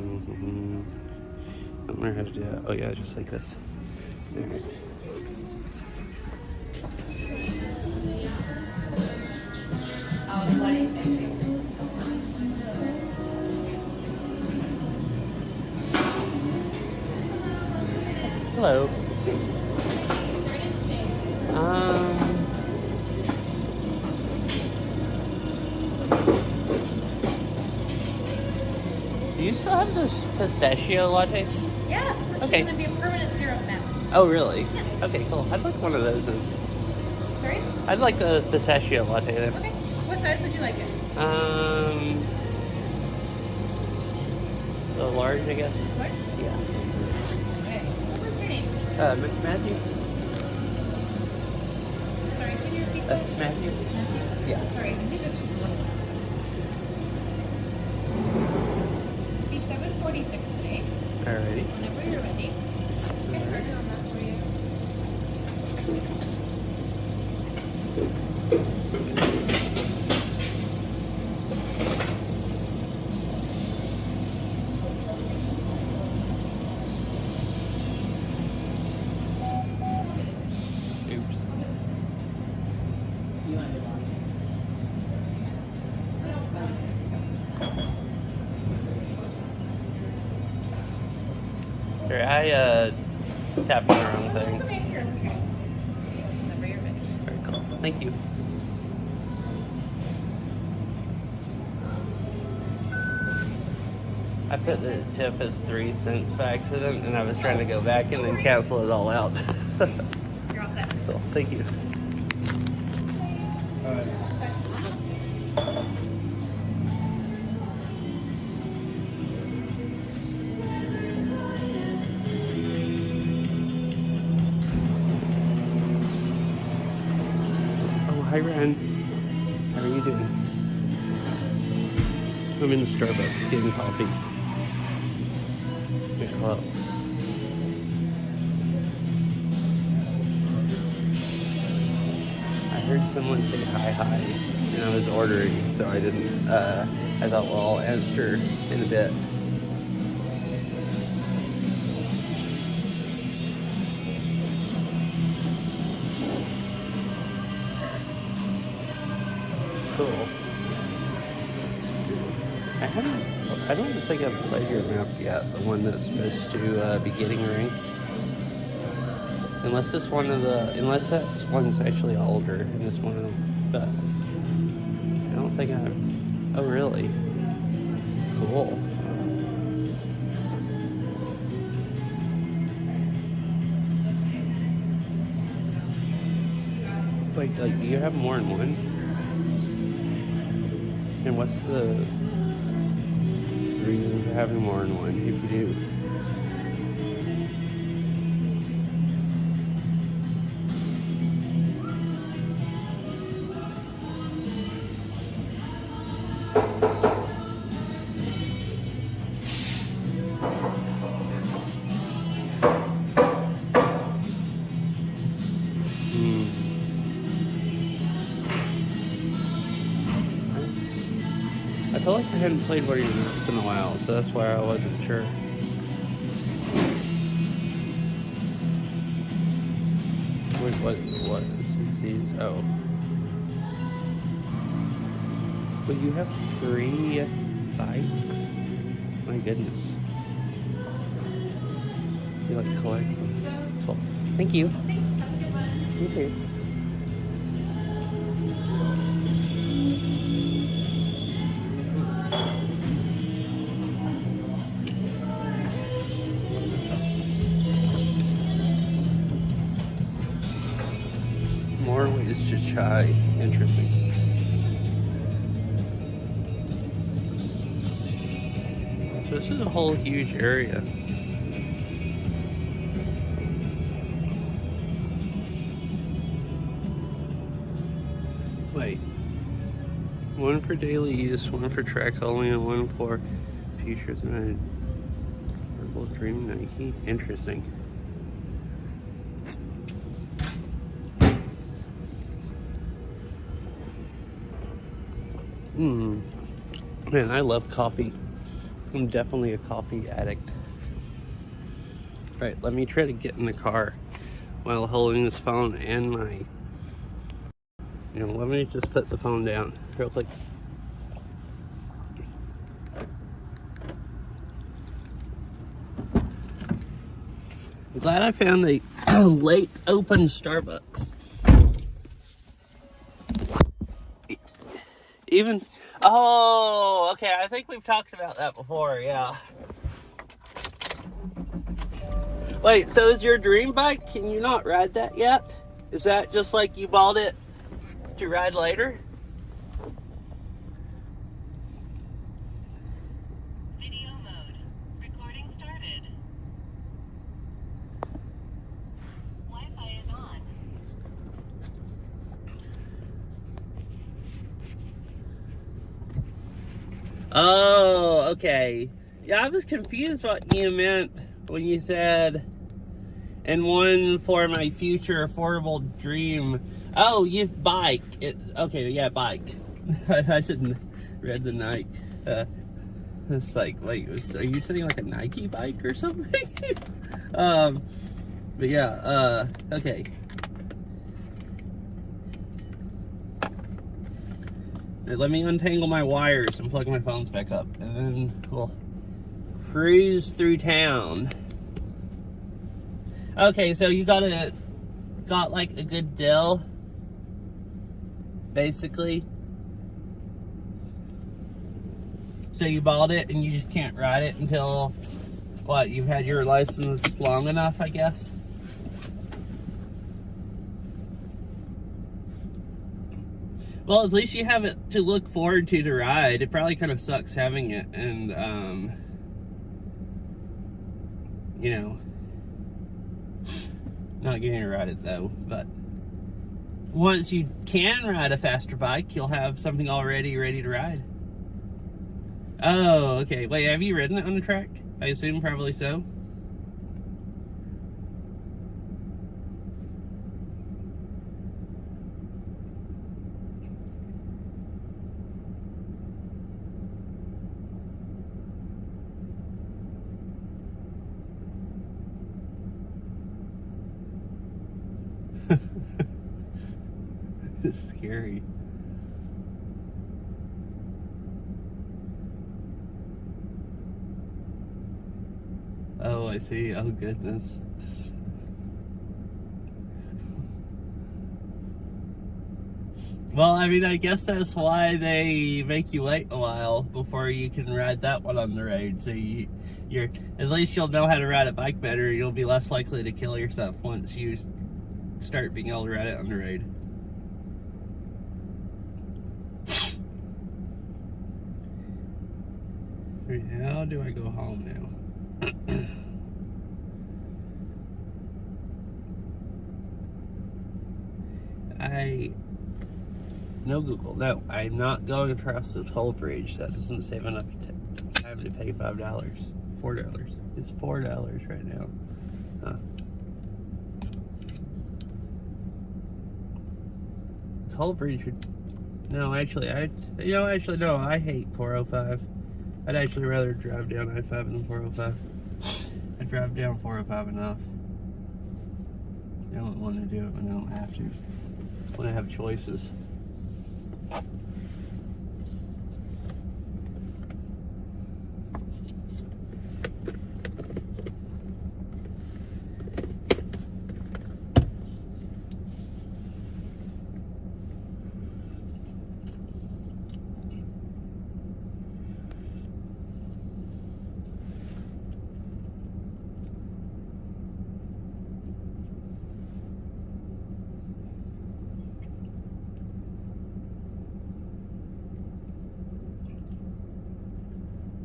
Speaker 3: don't know how to do that. Oh yeah, just like this. There. Hello. Do you still have those pistachio lattes?
Speaker 4: Yeah, it's
Speaker 3: Okay.
Speaker 4: going to be a permanent syrup now.
Speaker 3: Oh, really?
Speaker 4: Yeah.
Speaker 3: Okay, cool. I'd like one of those then.
Speaker 4: Sorry?
Speaker 3: I'd like the pistachio latte then.
Speaker 4: Okay. What size would you like it?
Speaker 3: The large, I guess.
Speaker 4: What?
Speaker 3: Yeah.
Speaker 4: Okay. What's your name?
Speaker 3: Matthew?
Speaker 4: Sorry, can you repeat that?
Speaker 3: Matthew? Yeah.
Speaker 4: Sorry, music's just a little loud. Be 7:46 today.
Speaker 3: Alrighty.
Speaker 4: Whenever you're ready. Okay, working on that for you.
Speaker 3: Oops. Sorry, I tapped on the wrong thing.
Speaker 4: It's okay, here. Whenever you're finished.
Speaker 3: Very cool. Thank you. I put the tip as 3 cents by accident, and I was trying to go back and then cancel it all out.
Speaker 4: You're all set.
Speaker 3: So, thank you. Oh, hi, Ren. How are you doing? I'm in the Starbucks getting coffee. Yeah, hello. I heard someone say hi, and I was ordering, so I didn't, I thought, well, I'll answer in a bit. Cool. I don't think I've played your map yet, the one that's supposed to be getting ranked. Unless that one's actually older, and this one of them, but I don't think oh really? Cool. Wait, like, do you have more than one? And what's the reason for having more than one, if you do? I felt like I hadn't played one of your maps in a while, so that's why I wasn't sure. Wait, what is these? Oh. But you have 3 bikes? My goodness. You like collect them? Cool. Thank you. You too. More ways to chai. Interesting. So this is a whole huge area. Wait. One for daily use, one for track hauling, and one for futures and Purple Dream Nike. Interesting. Man, I love coffee. I'm definitely a coffee addict. Right, let me try to get in the car while holding this phone and my... let me just put the phone down real quick. I'm glad I found a late open Starbucks. Even... Oh, okay, I think we've talked about that before, yeah. Wait, so is your dream bike, can you not ride that yet? Is that just like you bought it to ride later?
Speaker 6: Video mode. Recording started. Wi-Fi is on.
Speaker 3: Oh, okay. Yeah, I was confused what you meant when you said, and one for my future affordable dream. Oh, you've bike. Okay, yeah, bike. I shouldn't read the Nike. It's like, wait, are you saying like a Nike bike or something? But yeah, okay. Let me untangle my wires and plug my phones back up, and then we'll cruise through town. Okay, so you got like a good deal, basically. So you bought it and you just can't ride it until, what, you've had your license long enough, I guess? Well, at least you have it to look forward to ride. It probably kind of sucks having it and, you know, not getting to ride it though. But once you can ride a faster bike, you'll have something already ready to ride. Oh, okay. Wait, have you ridden it on the track? I assume probably so. It's scary. Oh, I see. Oh, goodness. Well, I mean, I guess that's why they make you wait a while before you can ride that one on the road. So you're at least you'll know how to ride a bike better. You'll be less likely to kill yourself once you start being able to ride it on the road. How do I go home now? No Google. No, I'm not going across the toll bridge. That doesn't save enough time to pay $5. $4. It's $4 right now. Huh. Toll bridge would... No, actually, no, I hate 405. I'd actually rather drive down I-5 than 405. I drive down 405 enough. I don't want to do it when I don't have to. When I have choices.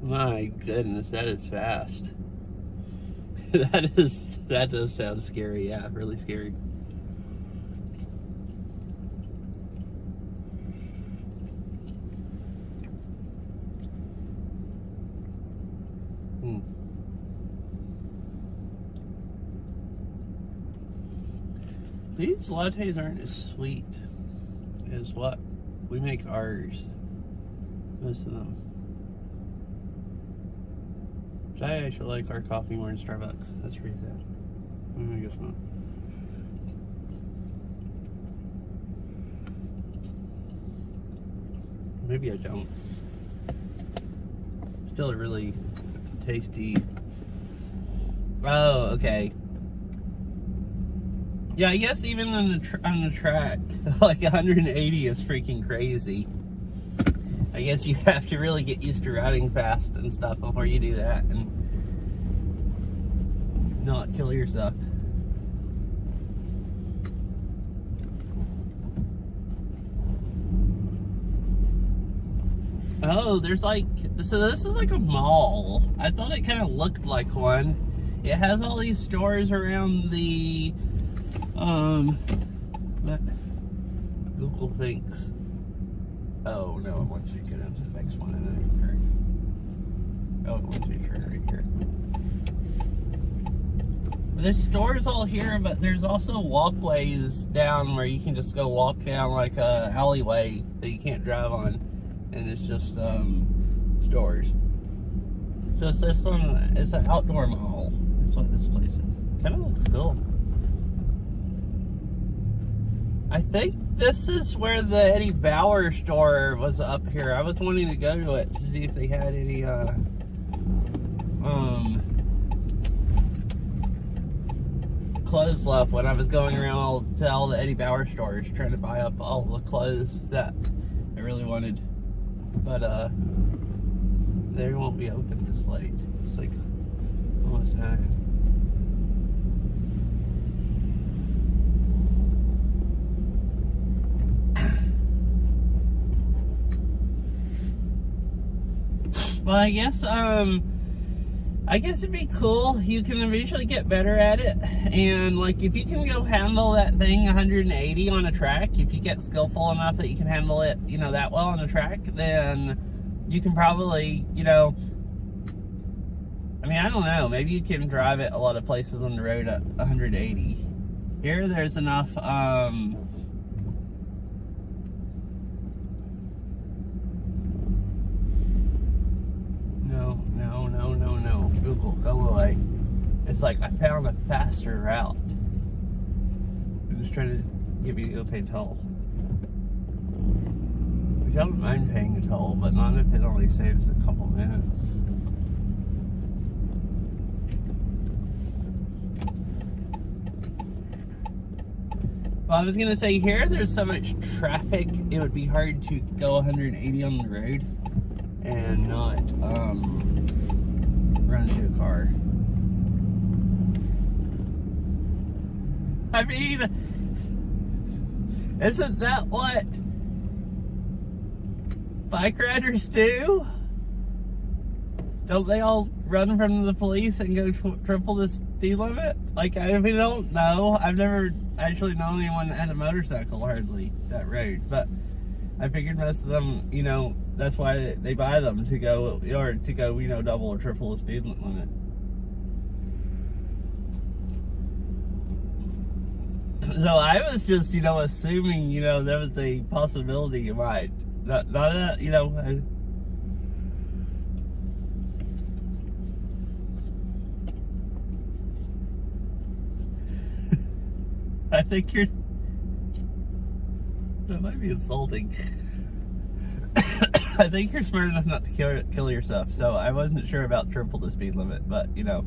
Speaker 3: My goodness, that is fast. That does sound scary, yeah, really scary. These lattes aren't as sweet as what we make ours. Most of them. But I actually like our coffee more than Starbucks. That's pretty sad. I guess not. Maybe I don't. Still a really tasty. Oh, okay. Yeah, I guess even on the track, like 180 is freaking crazy. I guess you have to really get used to riding fast and stuff before you do that and not kill yourself. Oh, there's like, so this is like a mall. I thought it kind of looked like one. It has all these stores around the, but Google thinks, oh no, it wants you to go down to the next one and then turn. Oh, it wants you to turn right here. There's stores all here, but there's also walkways down where you can just go walk down like a alleyway that you can't drive on. And it's just stores. So it's this one. It's an outdoor mall. That's what this place is. Kind of looks cool. I think this is where the Eddie Bauer store was up here. I was wanting to go to it to see if they had any clothes left when I was going around to all the Eddie Bauer stores trying to buy up all the clothes that I really wanted. But they won't be open this late. It's like almost 9. Well, I guess it'd be cool. You can eventually get better at it. And, like, if you can go handle that thing 180 on a track, if you get skillful enough that you can handle it, you know, that well on a track, then you can probably, you know, I mean, I don't know. Maybe you can drive it a lot of places on the road at 180. Here, there's enough, No. Google, go away. It's like I found a faster route. I'm just trying to get me to go pay toll. Which I don't mind paying a toll, but not if it only saves a couple minutes. Well, I was gonna say here, there's so much traffic, it would be hard to go 180 on the road and not run into a car. I mean, isn't that what bike riders do? Don't they all run from the police and go triple the speed limit? Like, I mean, I don't know. I've never actually known anyone that had a motorcycle hardly that road, but I figured most of them, you know, that's why they buy them, to go, you know, double or triple the speed limit. So I was just, you know, assuming, you know, there was a possibility you might. Not that, you know, I think you're... That might be insulting. I think you're smart enough not to kill yourself, so I wasn't sure about triple the speed limit, but, you know.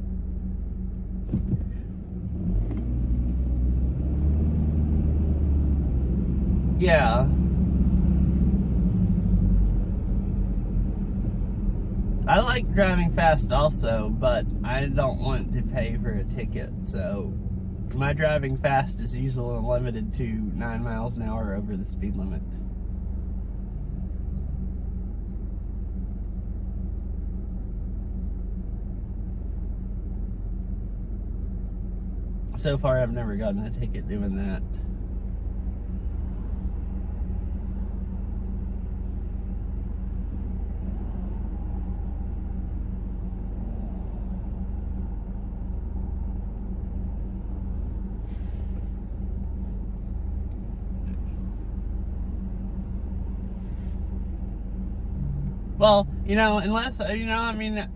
Speaker 3: Yeah. I like driving fast also, but I don't want to pay for a ticket, so my driving fast is usually limited to 9 miles an hour over the speed limit. So far, I've never gotten a ticket doing that. Well, you know, unless, you know, I mean,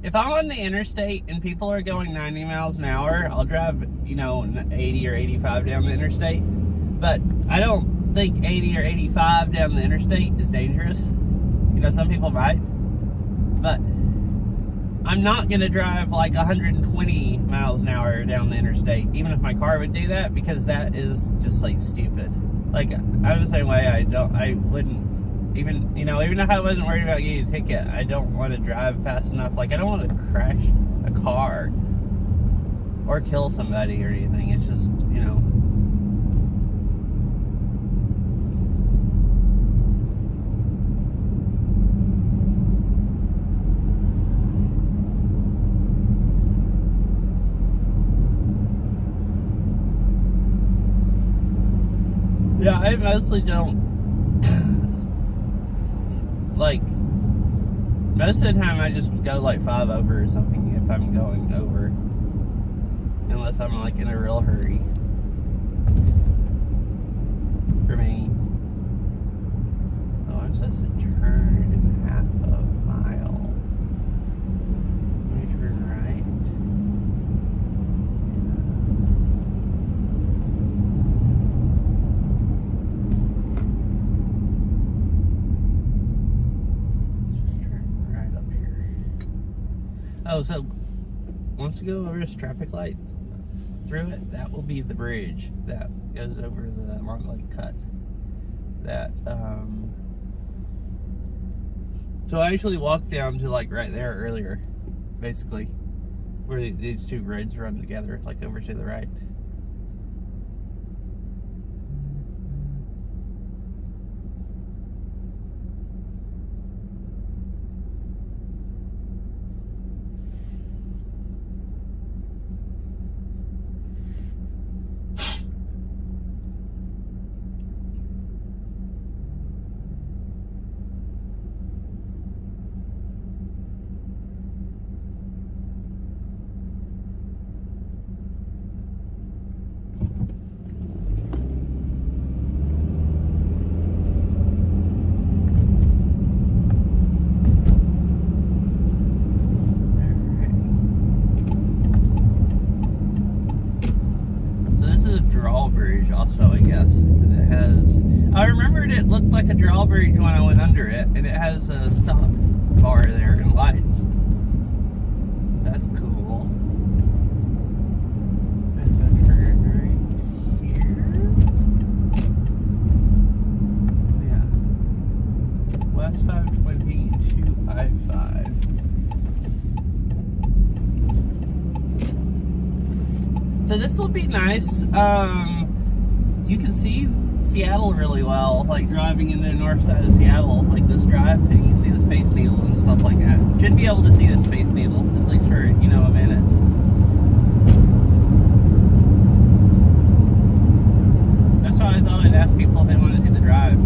Speaker 3: if I'm on the interstate and people are going 90 miles an hour, I'll drive, you know, 80 or 85 down the interstate. But I don't think 80 or 85 down the interstate is dangerous. You know, some people might. But I'm not going to drive like 120 miles an hour down the interstate, even if my car would do that, because that is just, like, stupid. Like, I'm the same way. I wouldn't. Even, you know, even if I wasn't worried about getting a ticket, I don't want to drive fast enough. Like, I don't want to crash a car or kill somebody or anything. It's just, you know. Yeah, I mostly don't. Like, most of the time I just go like 5 over or something if I'm going over. Unless I'm like in a real hurry. For me. Oh, I'm supposed to turn in half a mile. Let me turn right. Oh, so wants to go over this traffic light? through it, that will be the bridge that goes over the Long Lake Cut. So I actually walked down to like right there earlier, basically, where these two grids run together, like over to the right. Drawbridge also, I guess, because it has, I remembered it looked like a drawbridge when I went under it, and it has a stop bar there and lights. That's cool. There's a turn right here. Yeah. West 520 to I-5. So this will be nice. You can see Seattle really well, like driving into the north side of Seattle, like this drive, and you can see the Space Needle and stuff like that. Should be able to see the Space Needle, at least for, a minute. That's why I thought I'd ask people if they want to see the drive.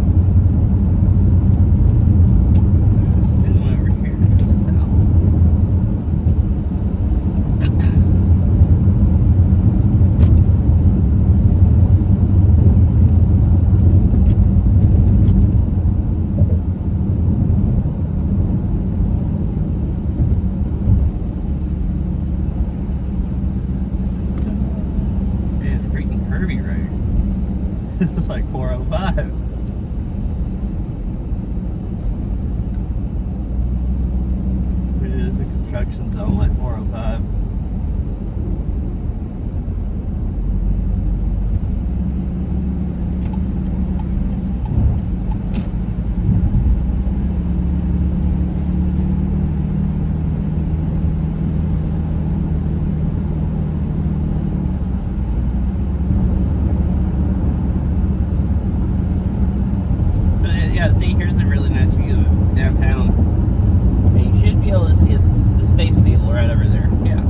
Speaker 3: Zoom over here to the south. It's like 405. It is a construction zone like 405. See, here's a really nice view of downtown. And you should be able to see the Space Needle right over there. Yeah.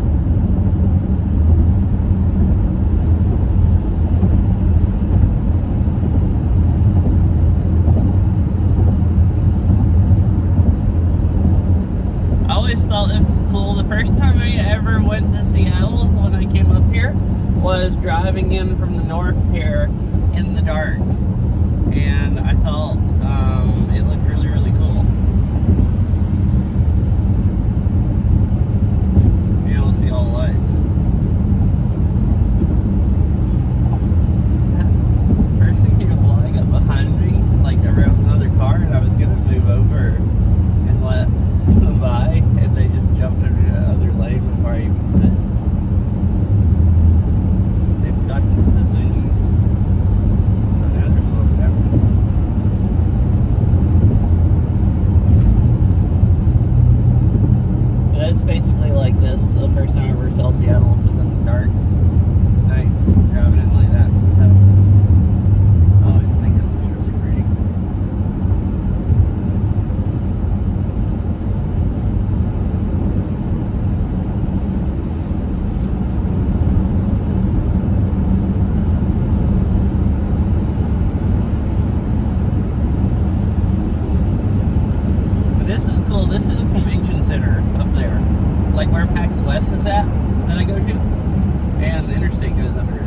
Speaker 3: I always thought this was cool. The first time I ever went to Seattle when I came up here was driving in from the north here in the dark. And I thought it looked really, really cool. Being able to see all the lights. First thing came flying up behind me, like around another car, and I was gonna move over and let them by, and they just jumped over to the other lane before I even could. They've gotten to the Zoomies. So now they're slowing down. It's basically like this. The first time I ever saw Seattle was in the dark night, driving in like that. So I always think it looks really pretty. But this is cool. This is a convention center up there, like where PAX West is at that I go to, and the interstate goes under it.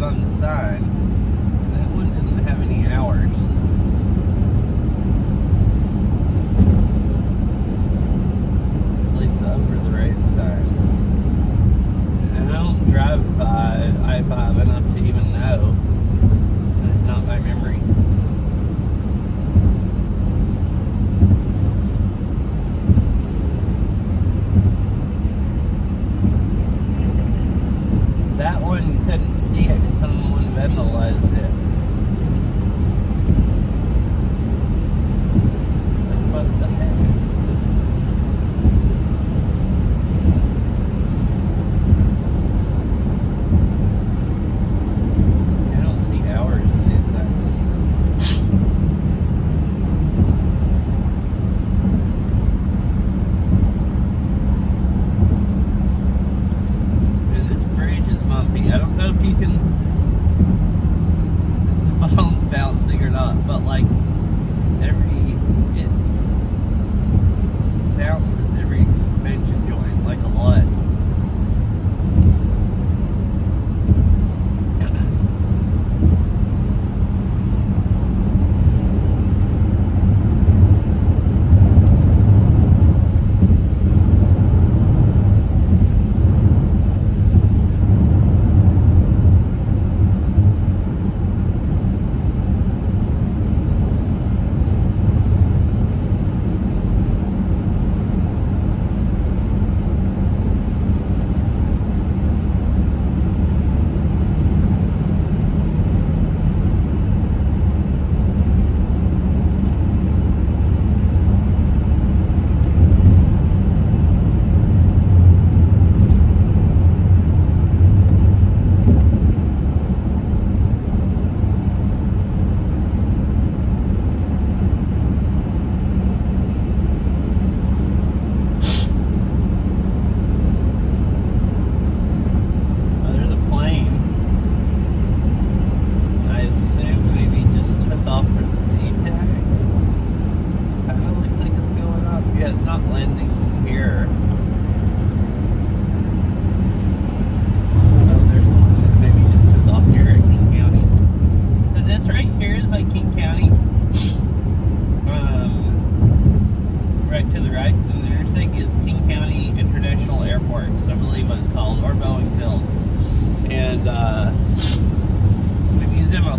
Speaker 3: said on the sign. That one didn't have any hours. At least the over the road sign. And I don't drive by I-5 enough to even know. Not by memory. That one you couldn't see it because someone vandalized it. It's like, what the heck? I don't see hours in these sites. I don't know if you can, if the phone's bouncing or not, but like it bounces every suspension joint like a lot.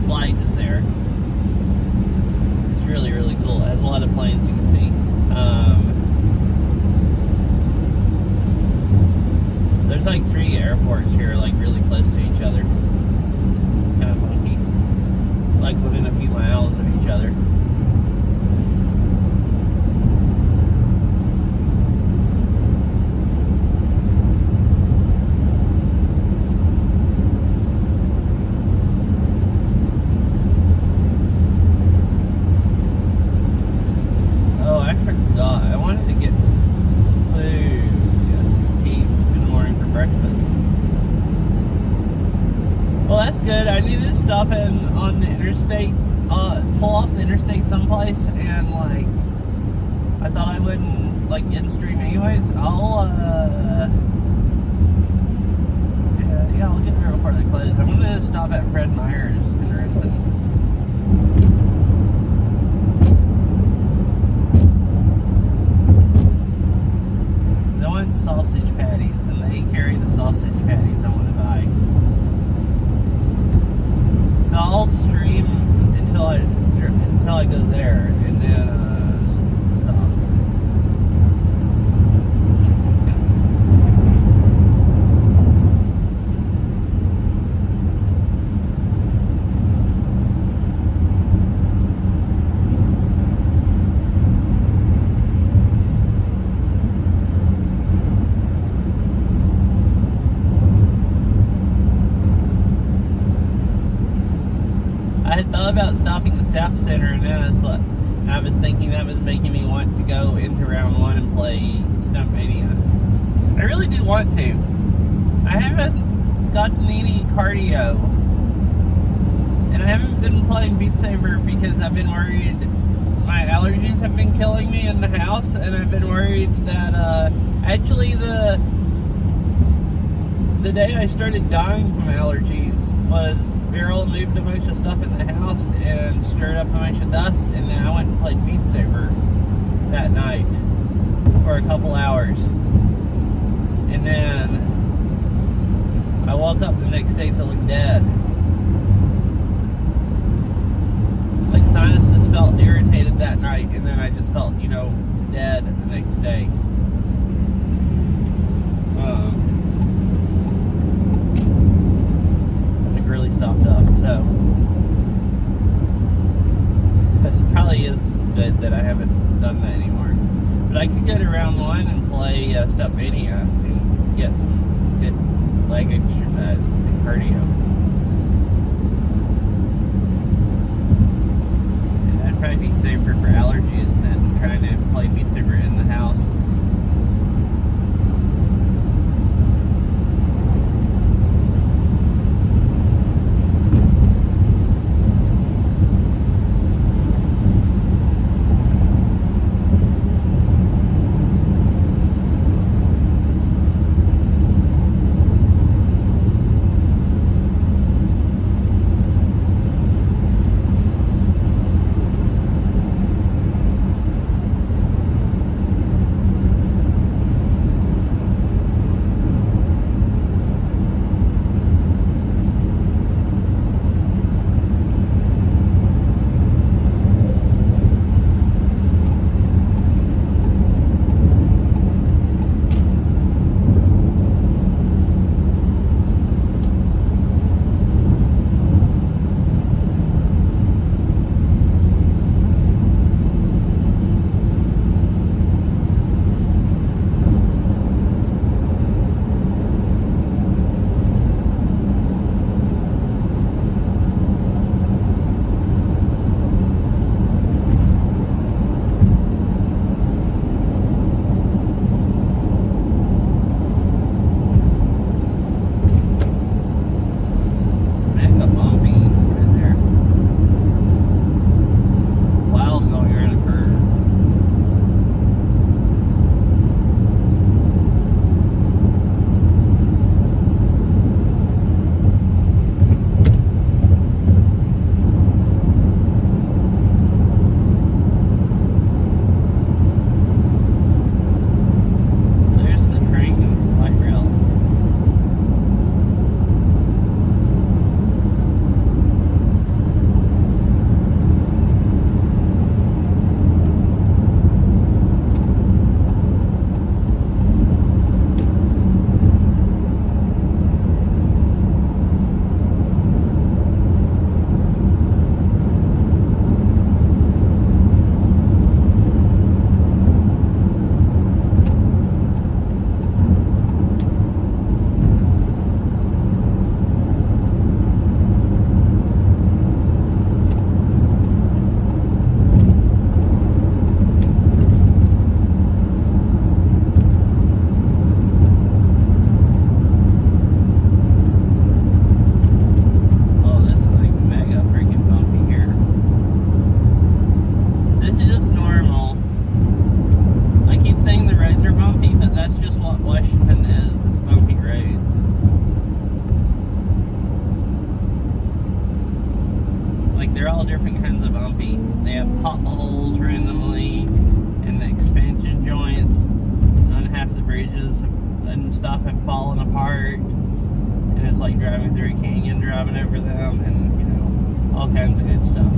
Speaker 3: Flight is there. It's really, really cool. It has a lot of planes you can see. There's like 3 airports here, like really close to each other. It's kind of funky. Like within a few miles of each other. Good. I needed to stop in on the interstate, pull off the interstate someplace, and like, I thought I wouldn't like in stream anyways. I'll get there before they close. I'm gonna stop at Fred Meyer's in Renton. I want sausage patties, and they carry the sausage patties I want to buy. So I'll stream until I go there, and then stop. I had thought about stopping at South Center, and then I was thinking that was making me want to go into round 1 and play Stumpmania. I really do want to. I haven't gotten any cardio, and I haven't been playing Beat Saber because I've been worried my allergies have been killing me in the house, and I've been worried that actually the day I started dying from allergies was Beryl moved a bunch of stuff in the house and stirred up a bunch of dust, and then I went and played Beat Saber that night for a couple hours. And then I woke up the next day feeling dead. Like sinuses felt irritated that night, and then I just felt, dead the next day. It really stopped up, so it probably is good that I haven't done that anymore. But I could go to round 1 and play Stepmania and get some good leg exercise and cardio. And that'd probably be safer for allergies than trying to play Beat Saber in the house. They're all different kinds of bumpy. They have potholes randomly, and the expansion joints on half the bridges and stuff have fallen apart. And it's like driving through a canyon, driving over them, and all kinds of good stuff.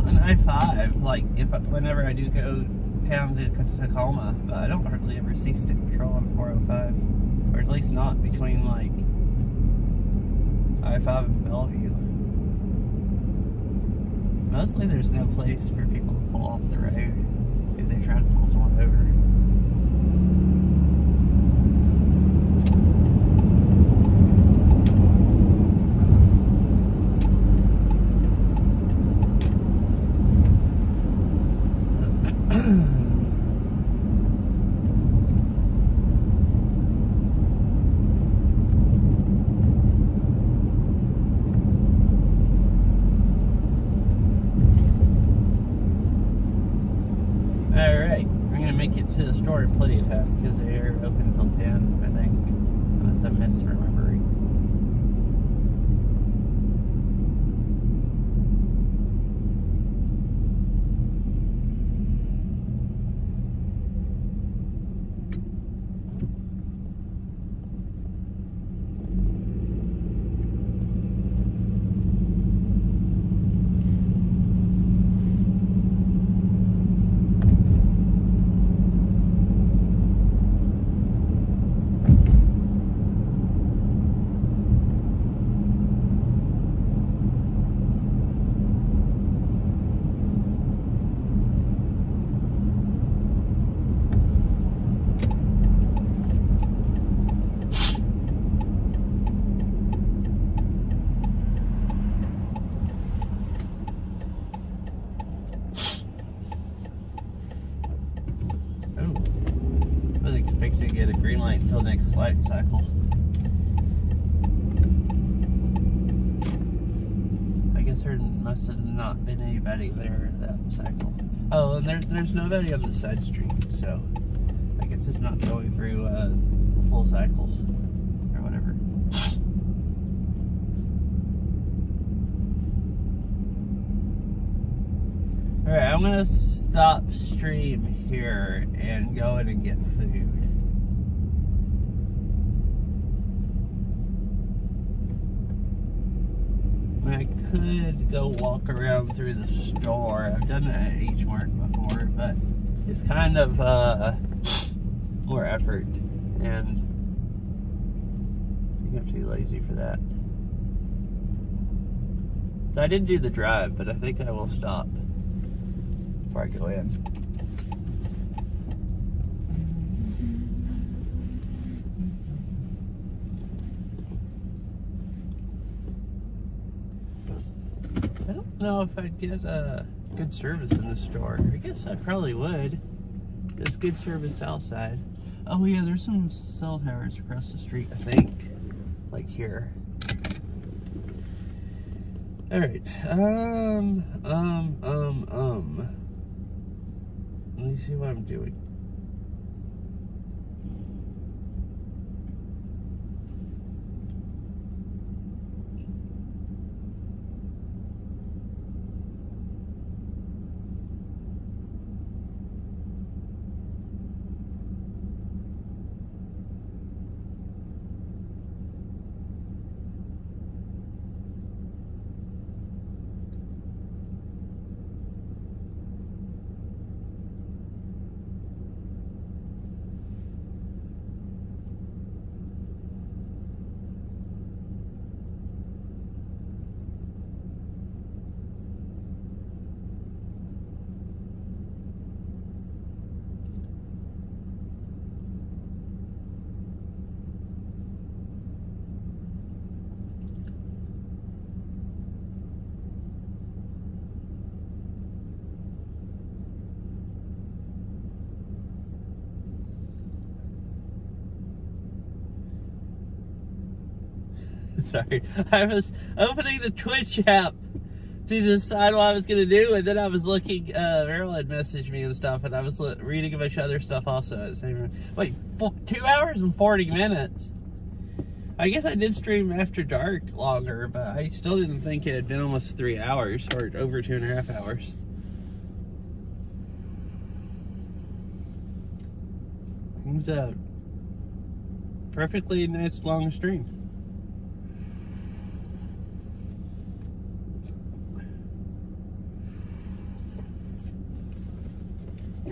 Speaker 3: an I-5, like whenever I do go down to Tacoma, but I don't hardly ever see state patrol on 405, or at least not between like I-5 and Bellevue. Mostly there's no place for people to pull off the road if they try to pull someone over. Alright, we're gonna make it to the store in plenty of time because they're open until 10, I think, unless I'm misremembering. Expecting to get a green light until next light cycle. I guess there must have not been anybody there that cycle. Oh, and there's nobody on the side street, so I guess it's not going through full cycles or whatever. Alright, I'm gonna stop stream here and go in and get food. I could go walk around through the store. I've done it at H Mart before, but it's kind of more effort, and I think I'm too lazy for that. So I did do the drive, but I think I will stop before I go in. I don't know if I'd get good service in the store. I guess I probably would. There's good service outside. Oh yeah, there's some cell towers across the street, I think. Like here. Alright. Let me see what I'm doing. Sorry, I was opening the Twitch app to decide what I was going to do, and then I was looking, Meryl had messaged me and stuff, and I was reading a bunch of other stuff also at the same time. Wait, 2 hours and 40 minutes? I guess I did stream after dark longer, but I still didn't think it had been almost 3 hours, or over 2.5 hours. It was a perfectly nice long stream.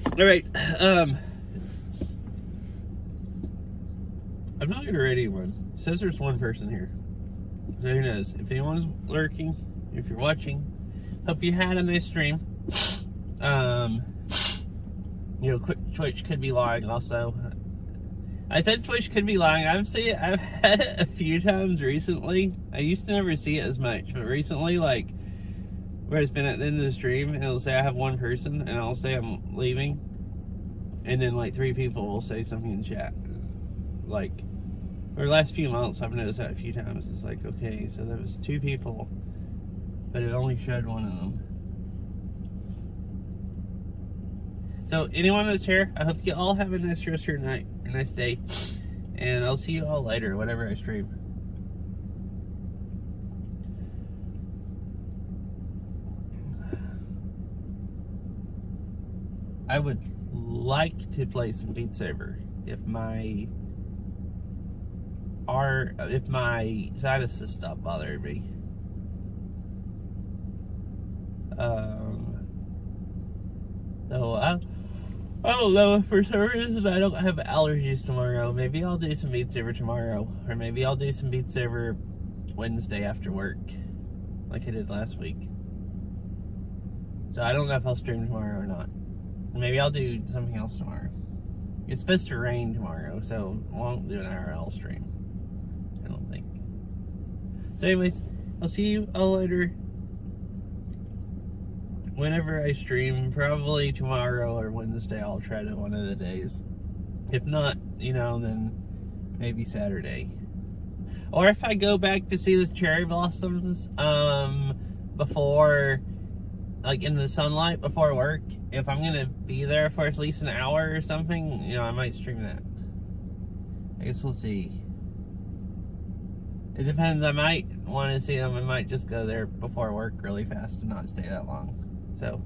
Speaker 3: All right. I'm not gonna rate anyone. It says there's one person here, so who knows? If anyone's lurking, if you're watching, hope you had a nice stream. Twitch could be lying. Also, I said Twitch could be lying. I've had it a few times recently. I used to never see it as much, but recently, like, where it's been at the end of the stream, and it'll say I have one person, and I'll say I'm leaving, and then like 3 people will say something in chat. Like, over the last few months, I've noticed that a few times. It's like, okay, so there was 2 people, but it only showed one of them. So, anyone that's here, I hope you all have a nice rest of your night, a nice day, and I'll see you all later, whenever I stream. I would like to play some Beat Saber if my sinuses stop bothering me. So I don't know. For some reason, I don't have allergies tomorrow. Maybe I'll do some Beat Saber tomorrow, or maybe I'll do some Beat Saber Wednesday after work, like I did last week. So I don't know if I'll stream tomorrow or not. Maybe I'll do something else tomorrow. It's supposed to rain tomorrow, so I won't do an IRL stream, I don't think. So anyways, I'll see you all later. Whenever I stream, probably tomorrow or Wednesday, I'll try to one of the days. If not, then maybe Saturday. Or if I go back to see the cherry blossoms, before, like in the sunlight before work, if I'm gonna be there for at least an hour or something, I might stream that. I guess we'll see. It depends. I might want to see them. I might just go there before work really fast and not stay that long. So,